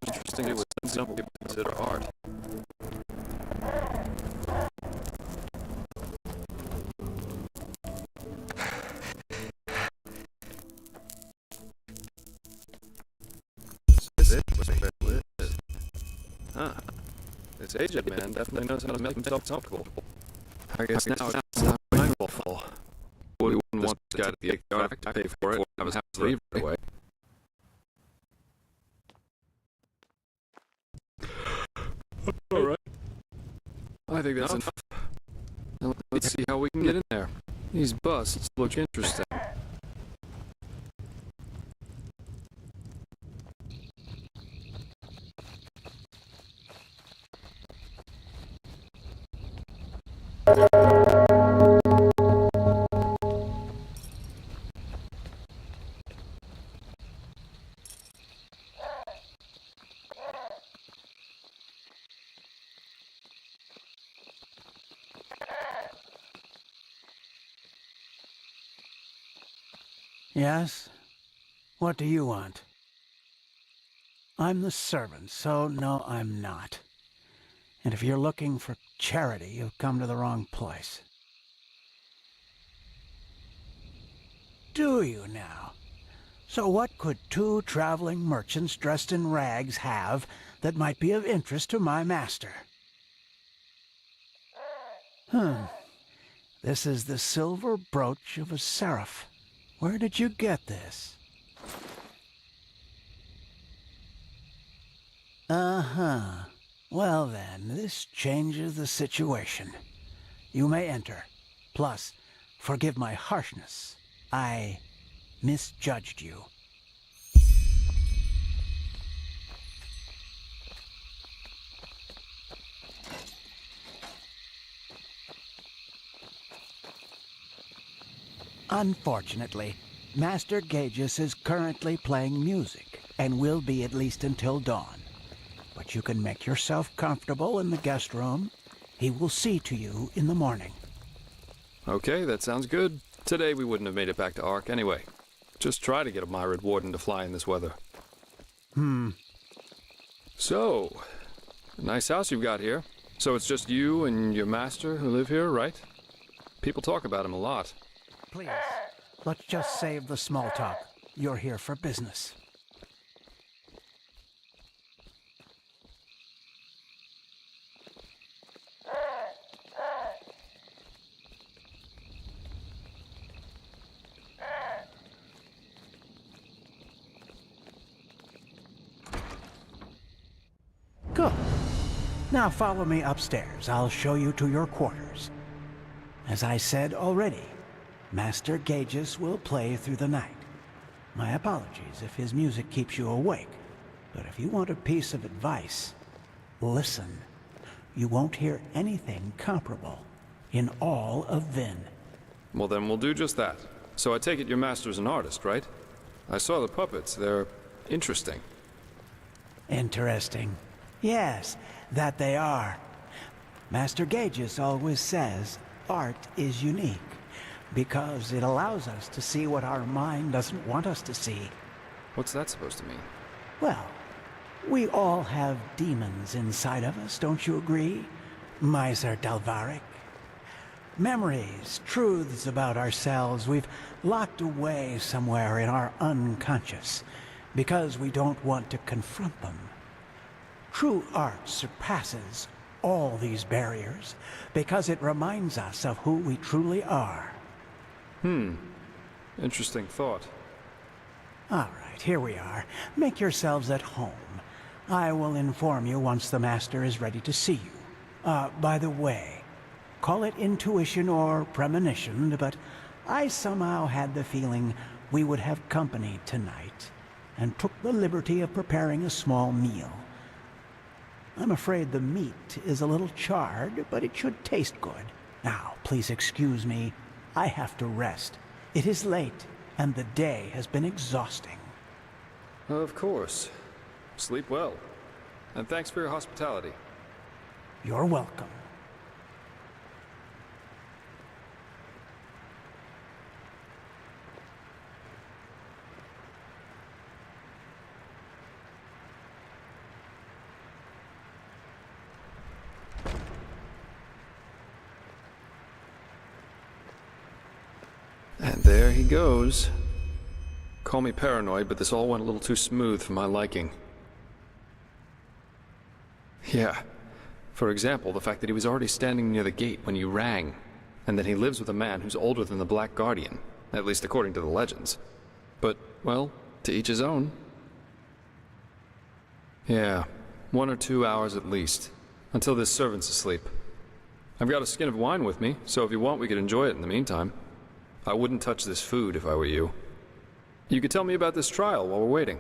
Interesting, it was some people consider art. Huh. This aged man definitely knows how to make himself comfortable. I guess now it's not mindful. We wouldn't want this guy to be to pay for it. I was happy to leave right away. Alright. I think that's enough. Now let's see how we can get in there. These busts look interesting. Yes? What do you want? I'm the servant, so no, I'm not. And if you're looking for charity, you've come to the wrong place. Do you now? So what could two traveling merchants dressed in rags have that might be of interest to my master? This is the silver brooch of a seraph. Where did you get this? Uh-huh. Well then, this changes the situation. You may enter. Plus, forgive my harshness. I misjudged you. Unfortunately, Master Gages is currently playing music, and will be at least until dawn. But you can make yourself comfortable in the guest room. He will see to you in the morning. Okay, that sounds good. Today we wouldn't have made it back to Ark anyway. Just try to get a Myrid Warden to fly in this weather. So, nice house you've got here. So it's just you and your master who live here, right? People talk about him a lot. Please, let's just save the small talk. You're here for business. Good. Now follow me upstairs. I'll show you to your quarters. As I said already, Master Gages will play through the night. My apologies if his music keeps you awake, but if you want a piece of advice, listen. You won't hear anything comparable in all of Vin. Well, then we'll do just that. So I take it your master's an artist, right? I saw the puppets. They're interesting. Interesting. Yes, that they are. Master Gages always says art is unique because it allows us to see what our mind doesn't want us to see. What's that supposed to mean? Well, we all have demons inside of us, don't you agree, Miser Dalvaric? Memories, truths about ourselves we've locked away somewhere in our unconscious because we don't want to confront them. True art surpasses all these barriers because it reminds us of who we truly are. Interesting thought. All right, here we are. Make yourselves at home. I will inform you once the Master is ready to see you. By the way, call it intuition or premonition, but I somehow had the feeling we would have company tonight, and took the liberty of preparing a small meal. I'm afraid the meat is a little charred, but it should taste good. Now, please excuse me. I have to rest. It is late, and the day has been exhausting. Of course. Sleep well. And thanks for your hospitality. You're welcome. And there he goes. Call me paranoid, but this all went a little too smooth for my liking. Yeah. For example, the fact that he was already standing near the gate when you rang, and that he lives with a man who's older than the Black Guardian, at least according to the legends. But, well, to each his own. Yeah, 1 or 2 hours at least, until this servant's asleep. I've got a skin of wine with me, so if you want we could enjoy it in the meantime. I wouldn't touch this food if I were you. You could tell me about this trial while we're waiting.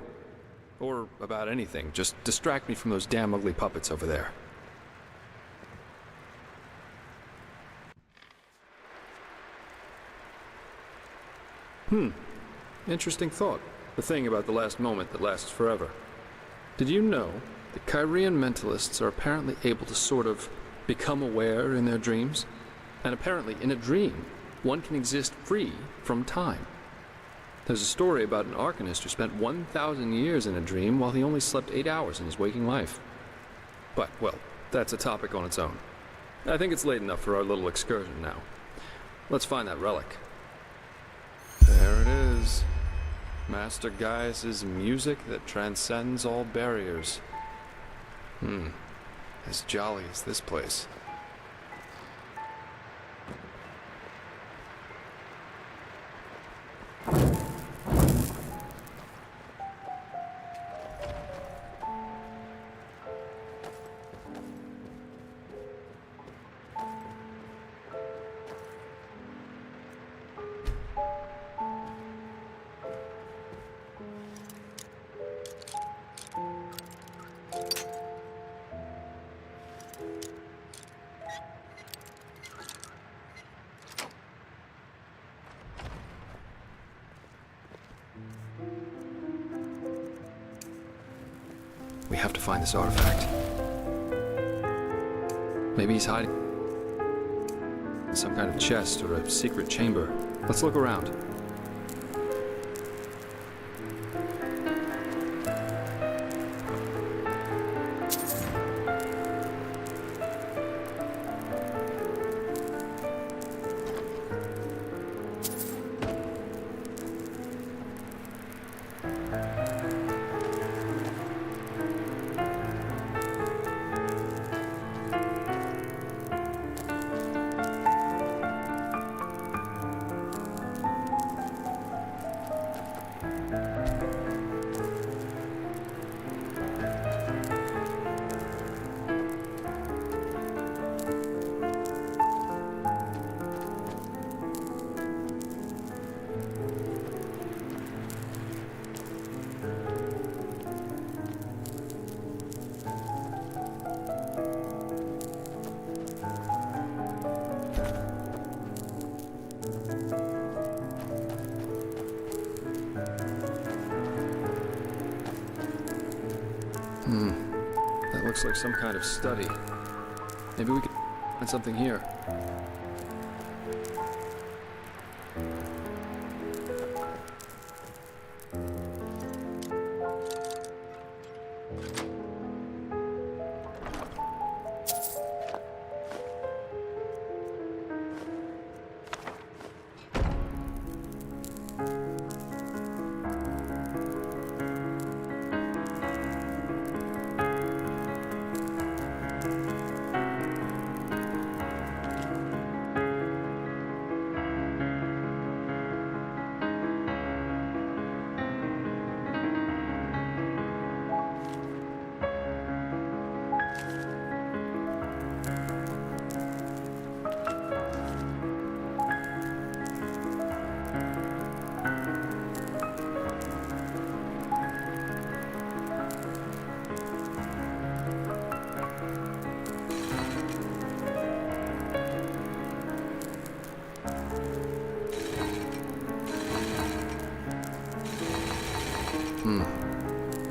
Or about anything. Just distract me from those damn ugly puppets over there. Interesting thought. The thing about the last moment that lasts forever. Did you know that Kyrian mentalists are apparently able to sort of become aware in their dreams? And apparently in a dream, one can exist free from time. There's a story about an Arcanist who spent 1,000 years in a dream while he only slept 8 hours in his waking life. But, well, that's a topic on its own. I think it's late enough for our little excursion now. Let's find that relic. There it is. Master Gaius's music that transcends all barriers. As jolly as this place. find this artifact. Maybe he's hiding in some kind of chest or a secret chamber. Let's look around. That looks like some kind of study. Maybe we can find something here.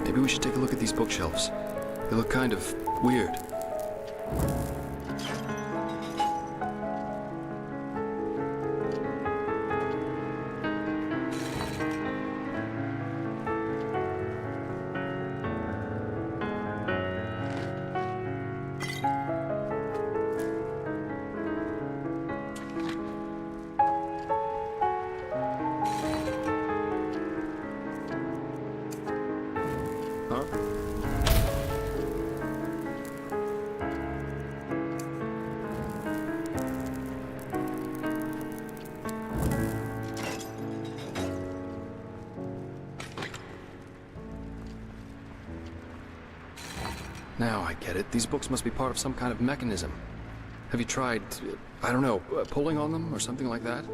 Maybe we should take a look at these bookshelves. They look kind of weird. Now I get it. These books must be part of some kind of mechanism. Have you tried, I don't know, pulling on them or something like that?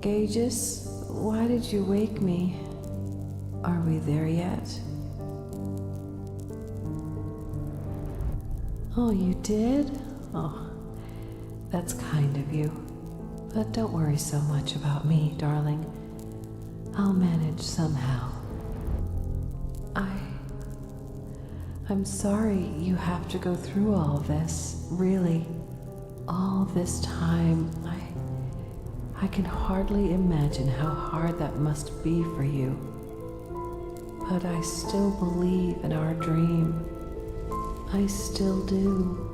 Aegis, why did you wake me? Are we there yet? Oh, you did? Oh, that's kind of you. But don't worry so much about me, darling. I'll manage somehow. I'm sorry you have to go through all this, really. All this time. I can hardly imagine how hard that must be for you. But I still believe in our dream. I still do.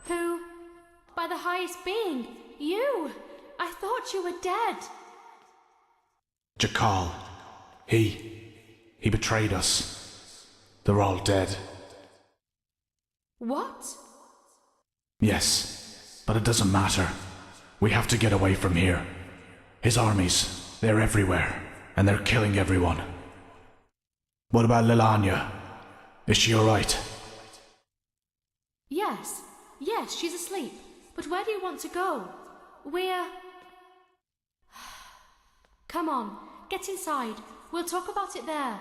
Who? By the highest being, you! I thought you were dead. Jakal. He betrayed us. They're all dead. What? Yes, but it doesn't matter. We have to get away from here. His armies, they're everywhere, and they're killing everyone. What about Lilanya? Is she alright? Yes, yes, she's asleep. But where do you want to go? We're... Come on, get inside. We'll talk about it there.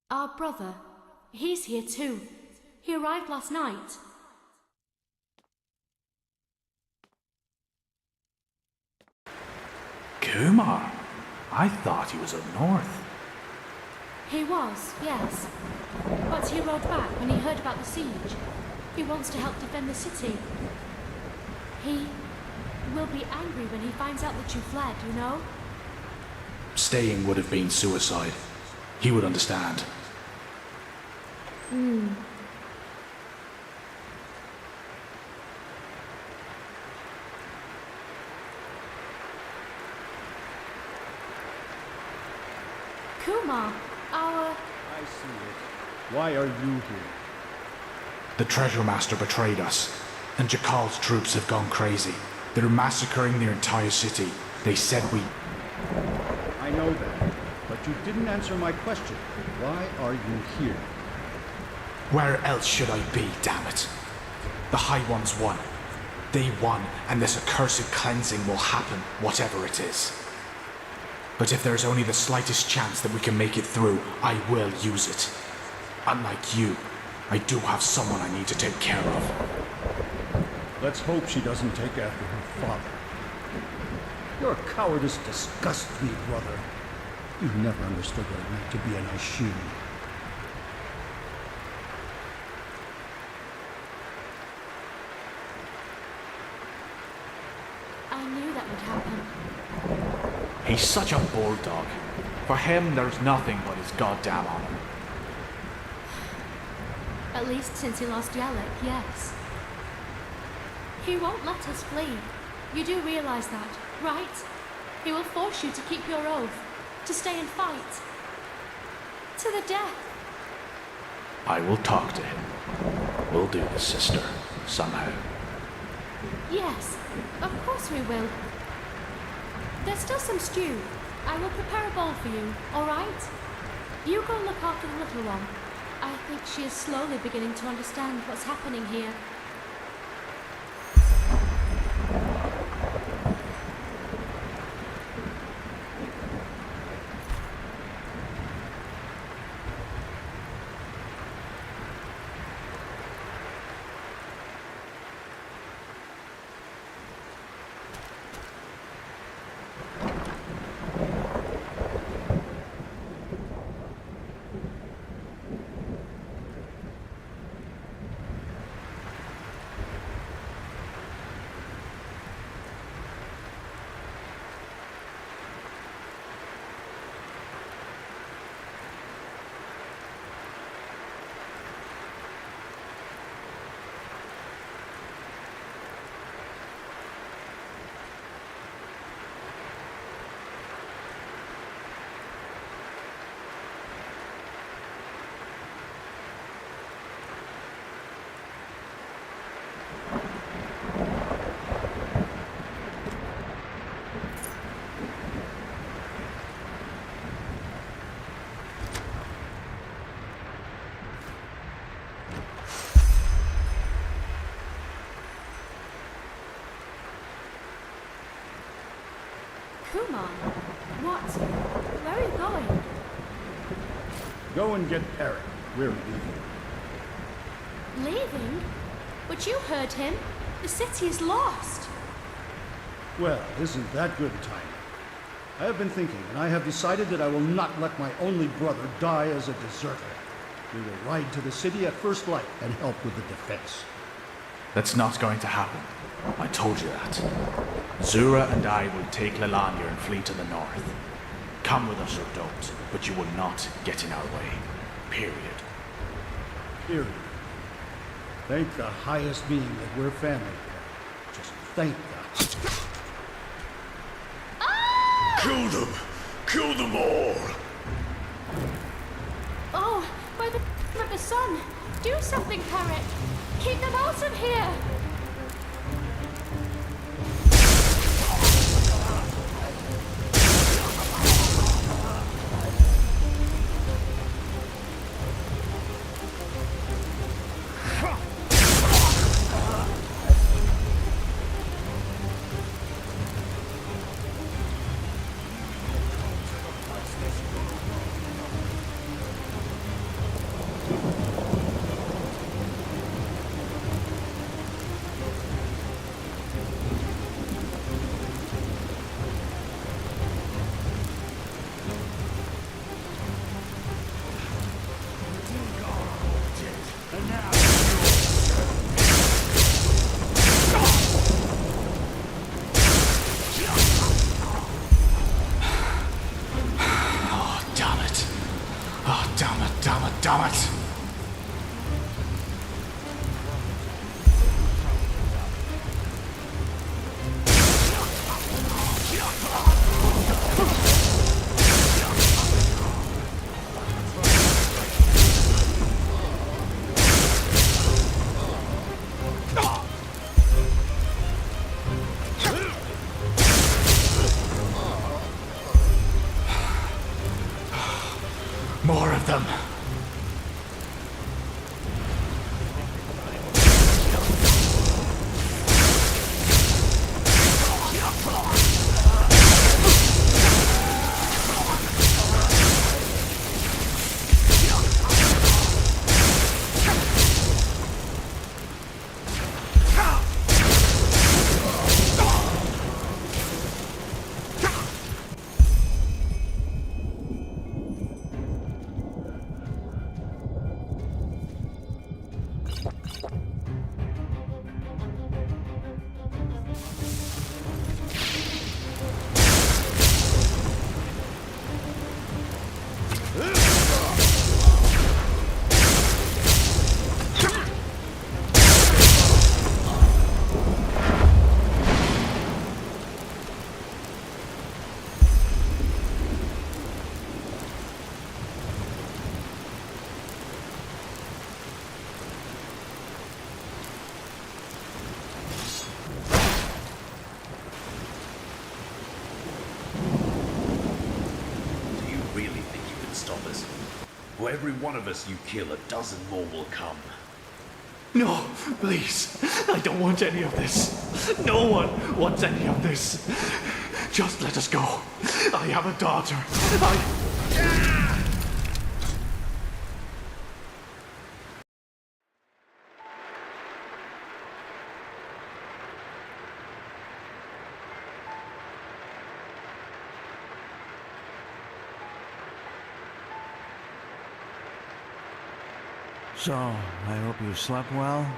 Our brother, he's here too. He arrived last night. Kumar? I thought he was up north. He was, yes. But he rode back when he heard about the siege. He wants to help defend the city. He will be angry when he finds out that you fled, you know? Staying would have been suicide. He would understand. Hmm. Kumar, our... I see it. Why are you here? The Treasure Master betrayed us, and Jakal's troops have gone crazy. They're massacring their entire city. They said we... I know that, but you didn't answer my question. Why are you here? Where else should I be, damn it? The High Ones won. They won, and this accursed cleansing will happen, whatever it is. But if there's only the slightest chance that we can make it through, I will use it. Unlike you, I do have someone I need to take care of. Let's hope she doesn't take after her father. Your cowardice disgusts me, brother. You never understood what it meant to be an Ashin. I knew that would happen. He's such a bulldog. For him, there's nothing but his goddamn honor. At least since he lost Yalek, yes. He won't let us flee. You do realize that, right? He will force you to keep your oath, to stay and fight. To the death. I will talk to him. We'll do this, sister, somehow. Yes, of course we will. There's still some stew. I will prepare a bowl for you, all right? You go look after the little one. I think she is slowly beginning to understand what's happening here. Kumar, what? Where are you going? Go and get Perry. We're leaving. Leaving? But you heard him. The city is lost. Well, isn't that good timing? I have been thinking, and I have decided that I will not let my only brother die as a deserter. We will ride to the city at first light and help with the defense. That's not going to happen. I told you that. Zura and I will take Lelania and flee to the north. Come with us or don't, but you will not get in our way. Period. Period. Thank the highest being that we're family. Just thank the... Kill them! Kill them all! Oh, by the of the sun! Do something, Parrot! Keep them out of here! Damn it, damn it, damn it! More of them. For every one of us you kill, a dozen more will come. No, please. I don't want any of this. No one wants any of this. Just let us go. I have a daughter. So, I hope you slept well?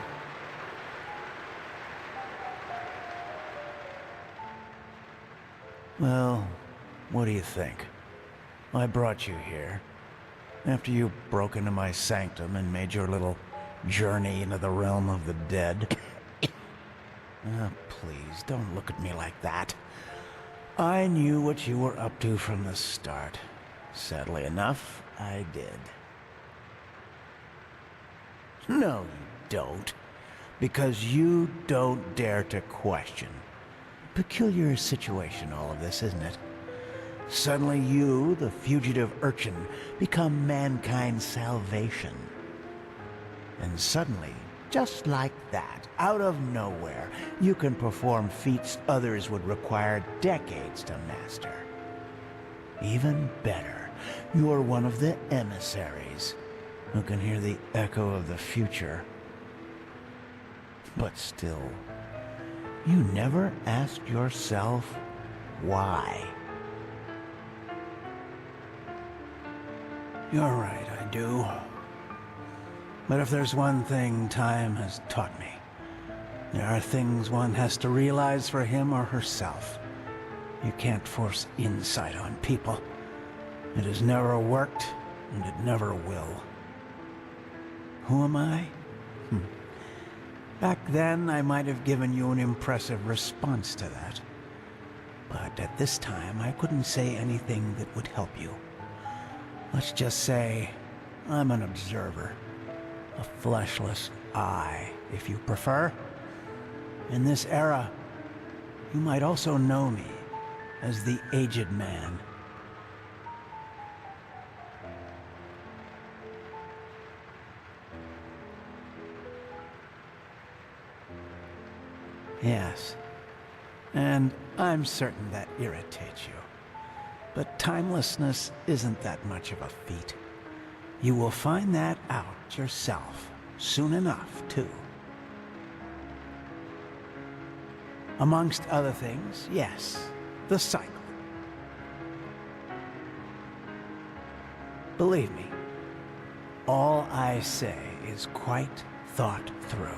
Well, what do you think? I brought you here. After you broke into my sanctum and made your little journey into the realm of the dead. Please, don't look at me like that. I knew what you were up to from the start. Sadly enough, I did. No, you don't. Because you don't dare to question. Peculiar situation, all of this, isn't it? Suddenly you, the fugitive urchin, become mankind's salvation. And suddenly, just like that, out of nowhere, you can perform feats others would require decades to master. Even better, you're one of the emissaries who can hear the echo of the future. But still, you never asked yourself why. You're right, I do. But if there's one thing time has taught me, there are things one has to realize for him or herself. You can't force insight on people. It has never worked, and it never will. Who am I? Back then, I might have given you an impressive response to that. But at this time, I couldn't say anything that would help you. Let's just say, I'm an observer. A fleshless eye, if you prefer. In this era, you might also know me as the Aged Man. Yes, and I'm certain that irritates you. But timelessness isn't that much of a feat. You will find that out yourself soon enough, too. Amongst other things, yes, the cycle. Believe me, all I say is quite thought through.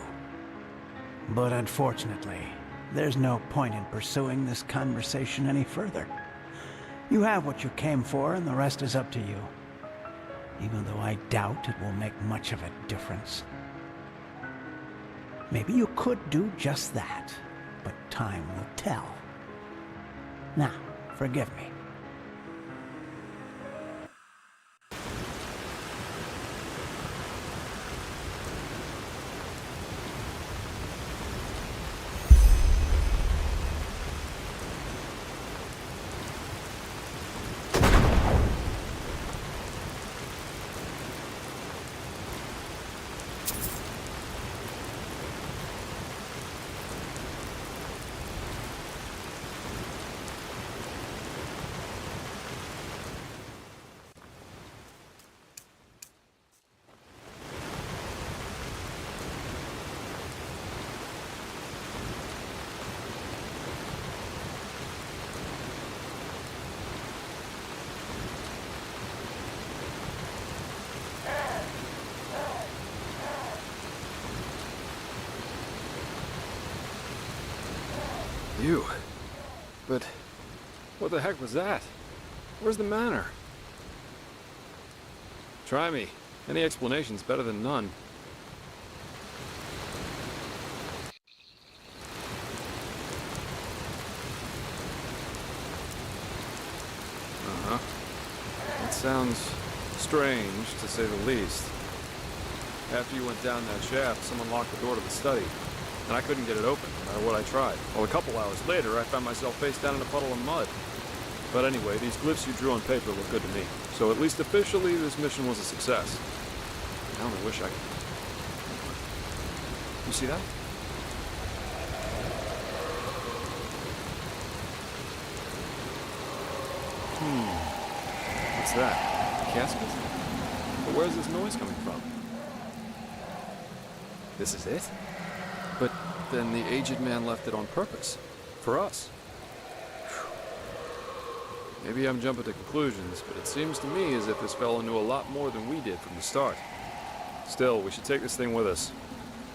But unfortunately, there's no point in pursuing this conversation any further. You have what you came for, and the rest is up to you. even though I doubt it will make much of a difference. Maybe you could do just that, but time will tell. Now, forgive me. You? But what the heck was that? Where's the manor? Try me. Any explanation's better than none. Uh-huh. That sounds strange, to say the least. After you went down that shaft, someone locked the door to the study, and I couldn't get it open, no matter what I tried. Well, a couple hours later, I found myself face down in a puddle of mud. But anyway, these glyphs you drew on paper look good to me. So at least officially, this mission was a success. I only wish I could... You see that? What's that? A casket? But where's this noise coming from? This is it? But then the aged man left it on purpose. For us. Maybe I'm jumping to conclusions, but it seems to me as if this fellow knew a lot more than we did from the start. Still, we should take this thing with us.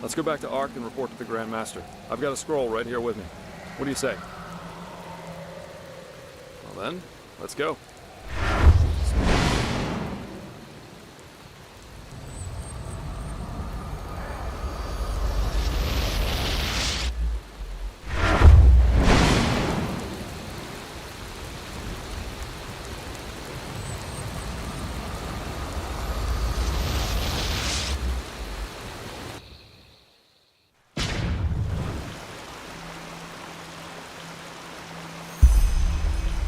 Let's go back to Ark and report to the Grand Master. I've got a scroll right here with me. What do you say? Well then, let's go.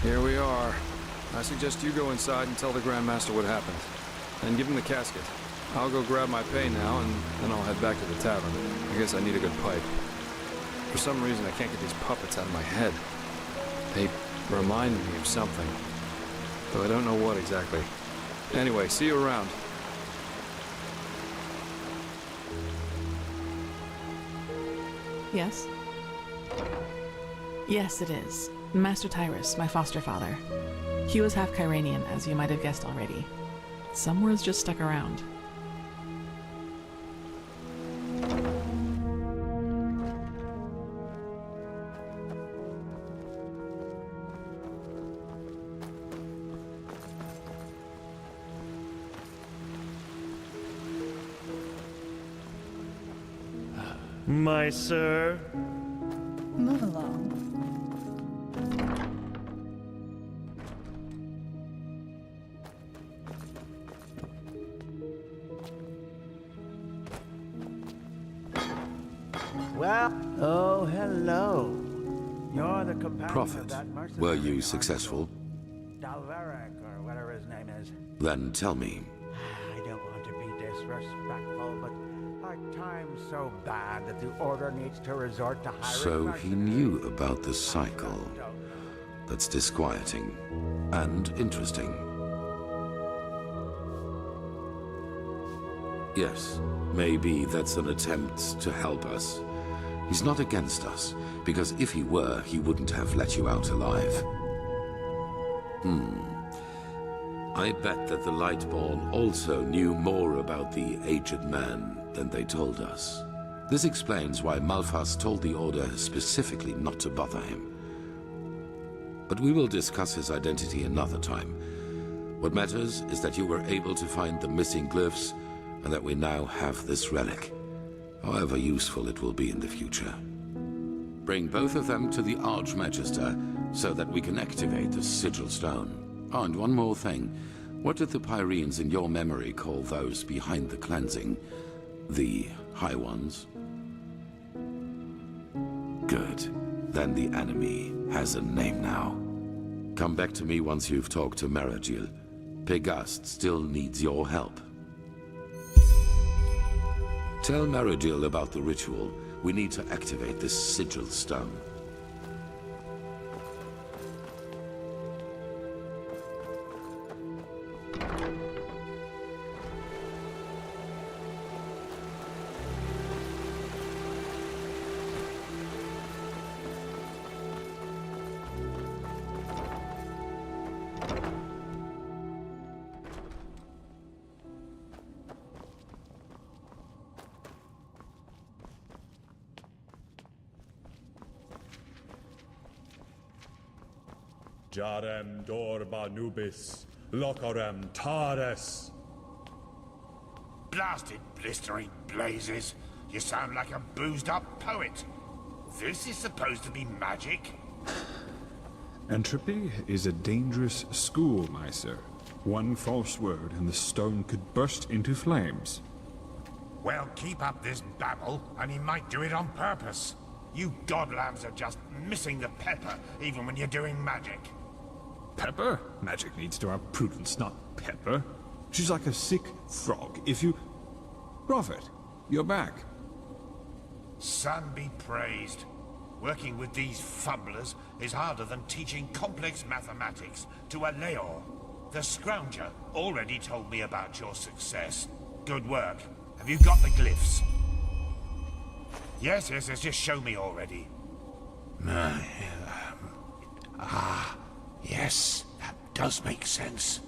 Here we are. I suggest you go inside and tell the Grand Master what happened. And give him the casket. I'll go grab my pay now, and then I'll head back to the tavern. I guess I need a good pipe. For some reason, I can't get these puppets out of my head. They remind me of something. Though I don't know what exactly. Anyway, see you around. Yes? Yes, it is. Master Tyrus, my foster father. He was half Kyranian, as you might have guessed already. Some words just stuck around. My sir? Move along. Well, oh, hello. You're the companion Prophet, of that mercenary were you successful? Dalveric, or whatever his name is. Then tell me. I don't want to be disrespectful, but our time's so bad that the Order needs to resort to hiring So he knew about the cycle. That's disquieting and interesting. Yes, maybe that's an attempt to help us. He's not against us, because if he were, he wouldn't have let you out alive. I bet that the Lightborn also knew more about the aged man than they told us. This explains why Malphas told the Order specifically not to bother him. But we will discuss his identity another time. What matters is that you were able to find the missing glyphs, and that we now have this relic, however useful it will be in the future. Bring both of them to the Archmagister, so that we can activate the Sigil Stone. Oh, and one more thing. What did the Pyreans in your memory call those behind the cleansing? The High Ones? Good. Then the enemy has a name now. Come back to me once you've talked to Maragil. Pegast still needs your help. Tell Maragil about the ritual. We need to activate this Sigil Stone. Jarem dorba nubis, locorem tares. Blasted blistering blazes. You sound like a boozed-up poet. This is supposed to be magic? Entropy is a dangerous school, my sir. One false word and the stone could burst into flames. Well, keep up this babble, and he might do it on purpose. You godlambs are just missing the pepper, even when you're doing magic. Pepper? Magic needs to have prudence, not pepper. She's like a sick frog. If you... Prophet, you're back. Sun be praised. Working with these fumblers is harder than teaching complex mathematics to a Leor. The Scrounger already told me about your success. Good work. Have you got the glyphs? Yes, just show me already. Yes, that does make sense.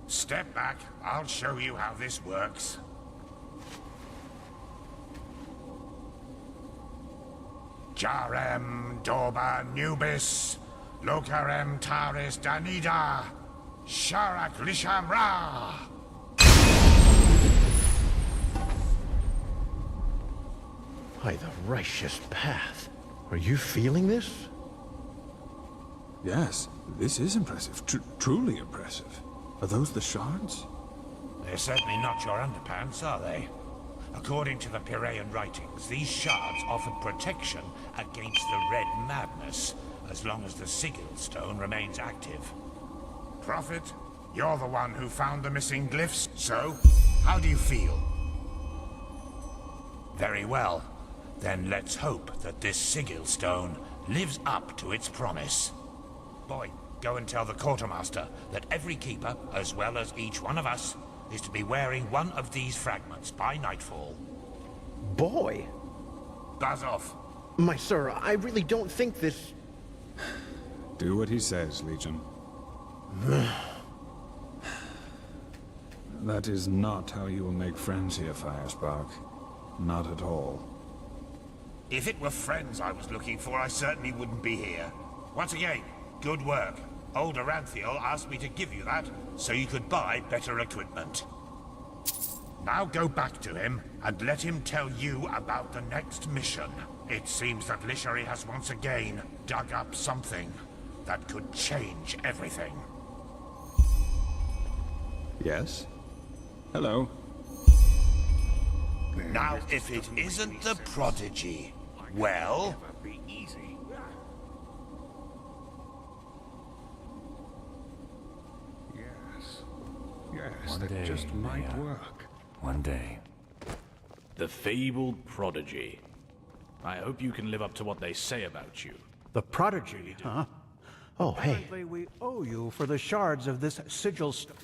Step back, I'll show you how this works. Jarem Dorba Nubis, Locarem Taris Danida, Sharak Lisham Ra. By the righteous path. Are you feeling this? Yes, this is impressive. Truly impressive. Are those the shards? They're certainly not your underpants, are they? According to the Piraean writings, these shards offered protection against the Red Madness, as long as the Sigil Stone remains active. Prophet, you're the one who found the missing glyphs, so how do you feel? Very well. Then let's hope that this Sigil Stone lives up to its promise. Boy, go and tell the quartermaster that every keeper, as well as each one of us, is to be wearing one of these fragments by nightfall. Boy! Buzz off. My sir, I really don't think this... Do what he says, Legion. That is not how you will make friends here, Firespark. Not at all. If it were friends I was looking for, I certainly wouldn't be here. Once again, good work. Old Aranthiel asked me to give you that, so you could buy better equipment. Now go back to him, and let him tell you about the next mission. It seems that Lishari has once again dug up something that could change everything. Yes? Hello. Now, if it isn't the prodigy, well... Yes, that just might work. One day. The fabled prodigy. I hope you can live up to what they say about you. The prodigy, huh? Oh, hey. Apparently we owe you for the shards of this sigil stone.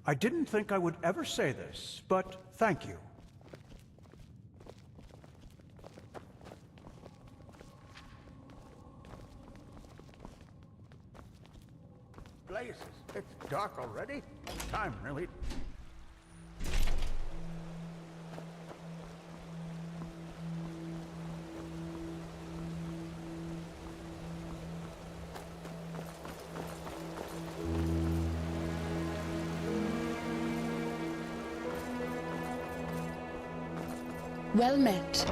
I didn't think I would ever say this, but thank you. Blazes, it's dark already? Time really... Well met.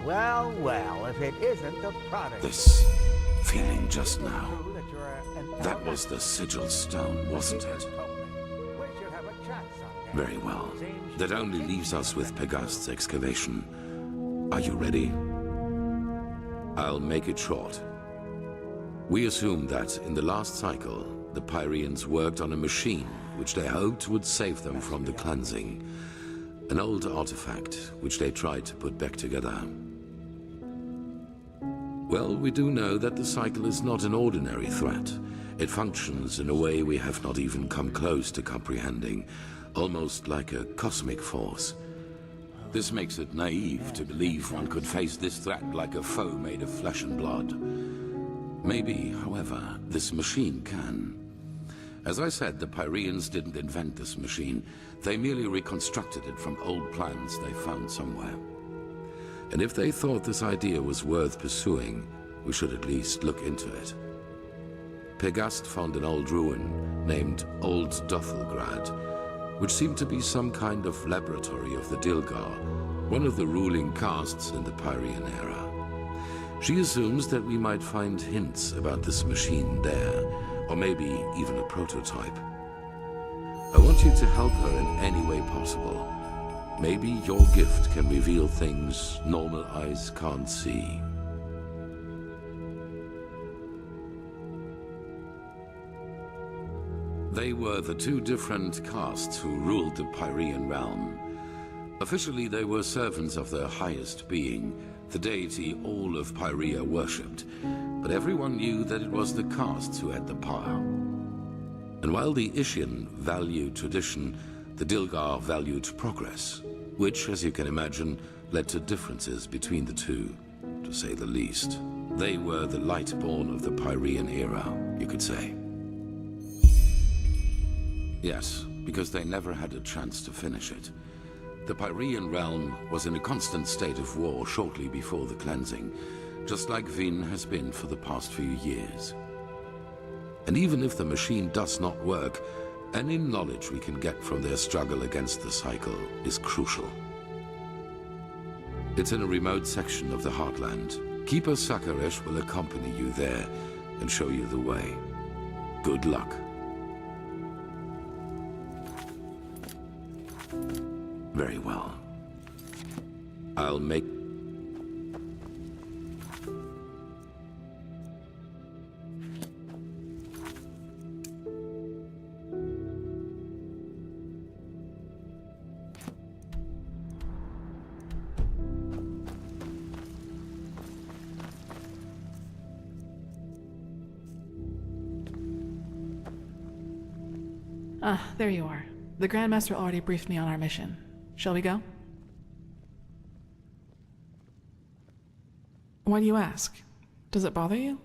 Well, well, if it isn't the product... This feeling just now. That was the sigil stone, wasn't it? Very well. That only leaves us with Pegast's excavation. Are you ready? I'll make it short. We assume that in the last cycle, the Pyreans worked on a machine which they hoped would save them from the cleansing. An old artifact which they tried to put back together. Well, we do know that the cycle is not an ordinary threat. It functions in a way we have not even come close to comprehending, almost like a cosmic force. This makes it naive to believe one could face this threat like a foe made of flesh and blood. Maybe, however, this machine can. As I said, the Pyreans didn't invent this machine. They merely reconstructed it from old plans they found somewhere. And if they thought this idea was worth pursuing, we should at least look into it. Pegast found an old ruin named Old Dothelgrad, which seemed to be some kind of laboratory of the Dilgar, one of the ruling castes in the Pyrean era. She assumes that we might find hints about this machine there, or maybe even a prototype. I want you to help her in any way possible. Maybe your gift can reveal things normal eyes can't see. They were the two different castes who ruled the Pyrean realm. Officially, they were servants of their highest being, the deity all of Pyrea worshipped, but everyone knew that it was the castes who had the power. And while the Ishian valued tradition, the Dilgar valued progress, which, as you can imagine, led to differences between the two, to say the least. They were the light-born of the Pyrean era, you could say. Yes, because they never had a chance to finish it. The Pyrean realm was in a constant state of war shortly before the cleansing, just like Vin has been for the past few years. And even if the machine does not work, any knowledge we can get from their struggle against the cycle is crucial. It's in a remote section of the Heartland. Keeper Sakaresh will accompany you there and show you the way. Good luck. Very well. I'll make... Ah, there you are. The Grandmaster already briefed me on our mission. Shall we go? Why do you ask? Does it bother you?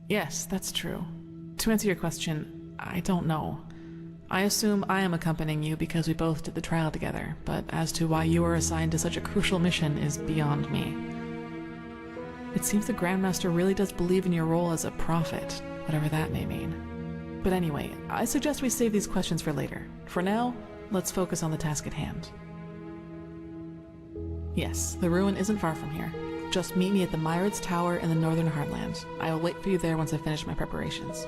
Yes, that's true. To answer your question, I don't know. I assume I am accompanying you because we both did the trial together, but as to why you were assigned to such a crucial mission is beyond me. It seems the Grandmaster really does believe in your role as a prophet, whatever that may mean. But anyway, I suggest we save these questions for later. For now, let's focus on the task at hand. Yes, the ruin isn't far from here. Just meet me at the Myrids Tower in the Northern Heartland. I will wait for you there once I finish my preparations.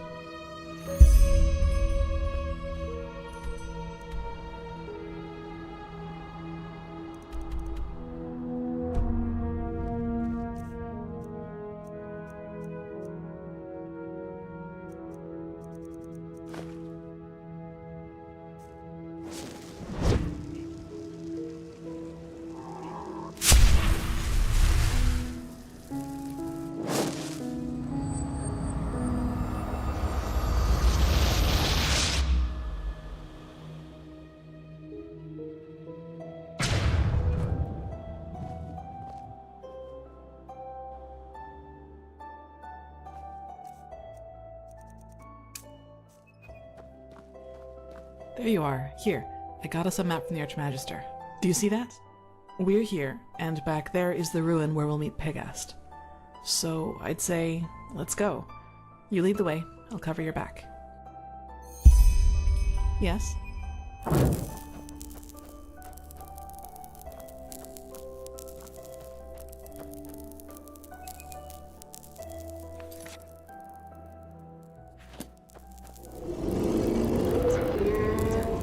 There you are. Here, I got us a map from the Archmagister. Do you see that? We're here, and back there is the ruin where we'll meet Pegast. So, I'd say, let's go. You lead the way, I'll cover your back. Yes?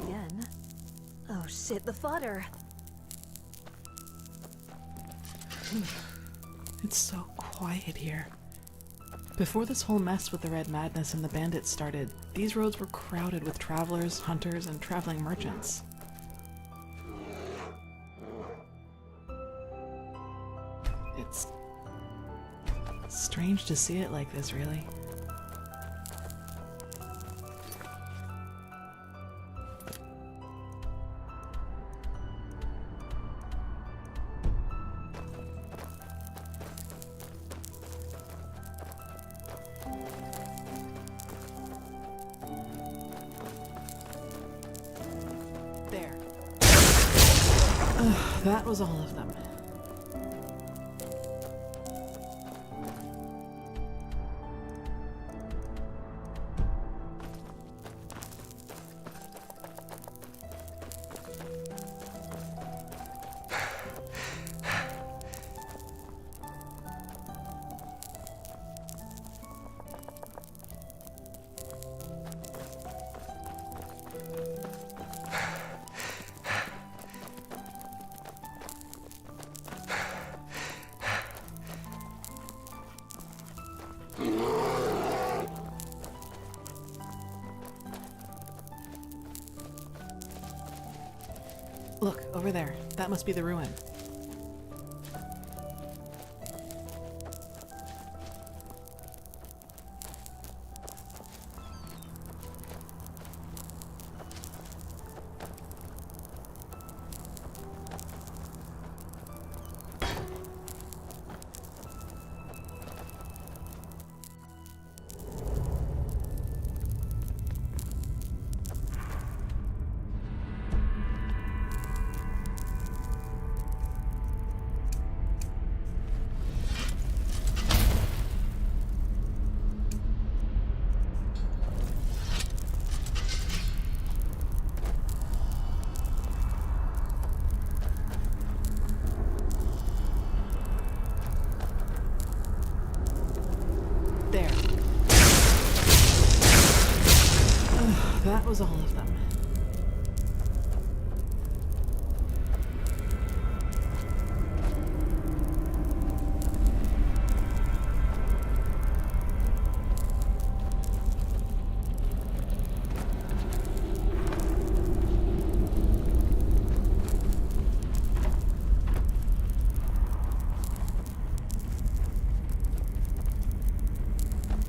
Again. Oh shit, the fodder. It's so quiet here. Before this whole mess with the Red Madness and the bandits started, these roads were crowded with travelers, hunters, and traveling merchants. It's strange to see it like this, really. There. That was all of them. Look, over there. That must be the ruin. There. That was all of them.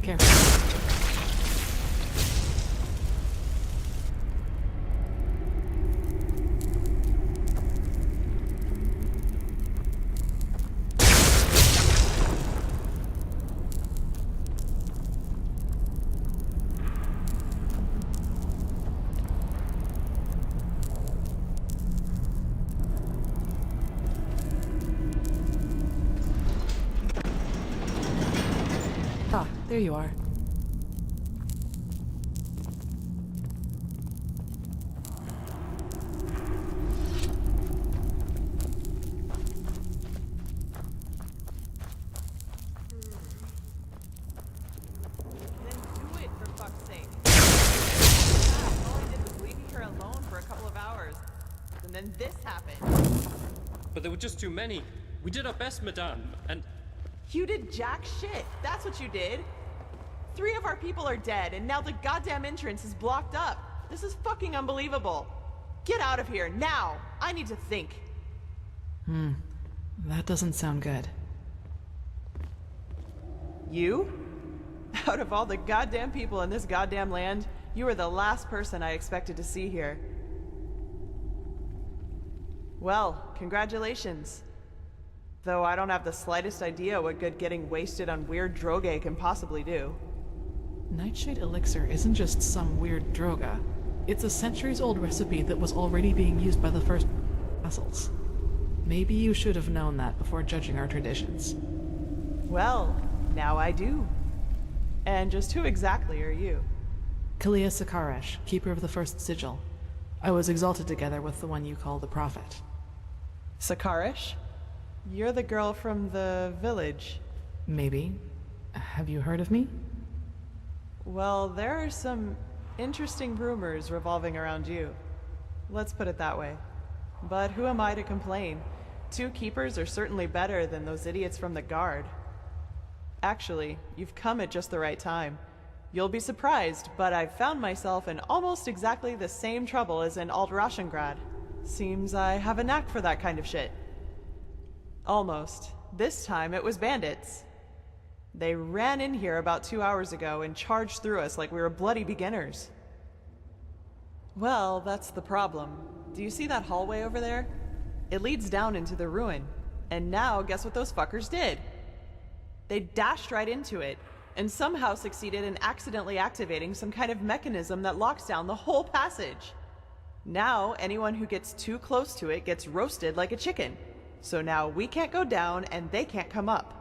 Careful. Ah, there you are. And then this happened. But there were just too many. We did our best, madame, and... You did jack shit. That's what you did. 3 of our people are dead, and now the goddamn entrance is blocked up. This is fucking unbelievable. Get out of here, now! I need to think. That doesn't sound good. You? Out of all the goddamn people in this goddamn land, you were the last person I expected to see here. Well, congratulations. Though I don't have the slightest idea what good getting wasted on weird droge can possibly do. Nightshade Elixir isn't just some weird droga. It's a centuries-old recipe that was already being used by the first vassals. Maybe you should have known that before judging our traditions. Well, now I do. And just who exactly are you? Kalia Sakaresh, keeper of the first sigil. I was exalted together with the one you call the Prophet. Sakaresh? You're the girl from the village. Maybe. Have you heard of me? Well, there are some interesting rumors revolving around you. Let's put it that way. But who am I to complain? 2 keepers are certainly better than those idiots from the guard. Actually, you've come at just the right time. You'll be surprised, but I've found myself in almost exactly the same trouble as in Alt-Rashengrad. Seems I have a knack for that kind of shit. Almost. This time it was bandits. They ran in here about 2 hours ago and charged through us like we were bloody beginners. Well, that's the problem. Do you see that hallway over there? It leads down into the ruin. And now, guess what those fuckers did? They dashed right into it, and somehow succeeded in accidentally activating some kind of mechanism that locks down the whole passage. Now, anyone who gets too close to it gets roasted like a chicken. So now we can't go down, and they can't come up.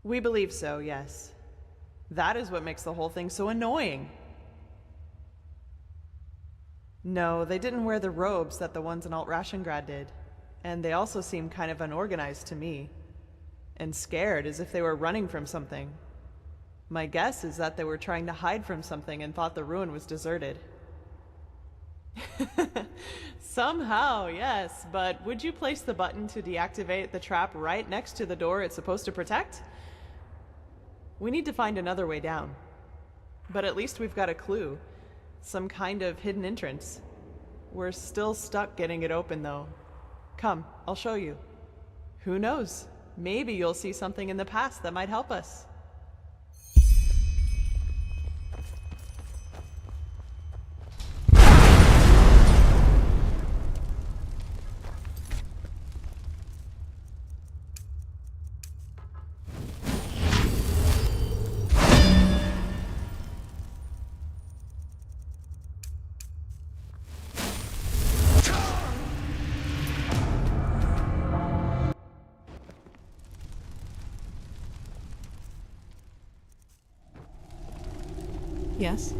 We believe so, yes. That is what makes the whole thing so annoying. No, they didn't wear the robes that the ones in Alt-Rashengrad did. And they also seemed kind of unorganized to me. And scared, as if they were running from something. My guess is that they were trying to hide from something and thought the ruin was deserted. Somehow, yes, but would you place the button to deactivate the trap right next to the door it's supposed to protect? We need to find another way down. But at least we've got a clue. Some kind of hidden entrance. We're still stuck getting it open, though. Come, I'll show you. Who knows? Maybe you'll see something in the past that might help us. Yes?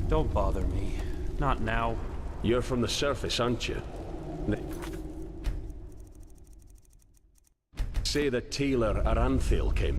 Don't bother me. Not now. You're from the surface, aren't you? Say that Taylor Aranthil came.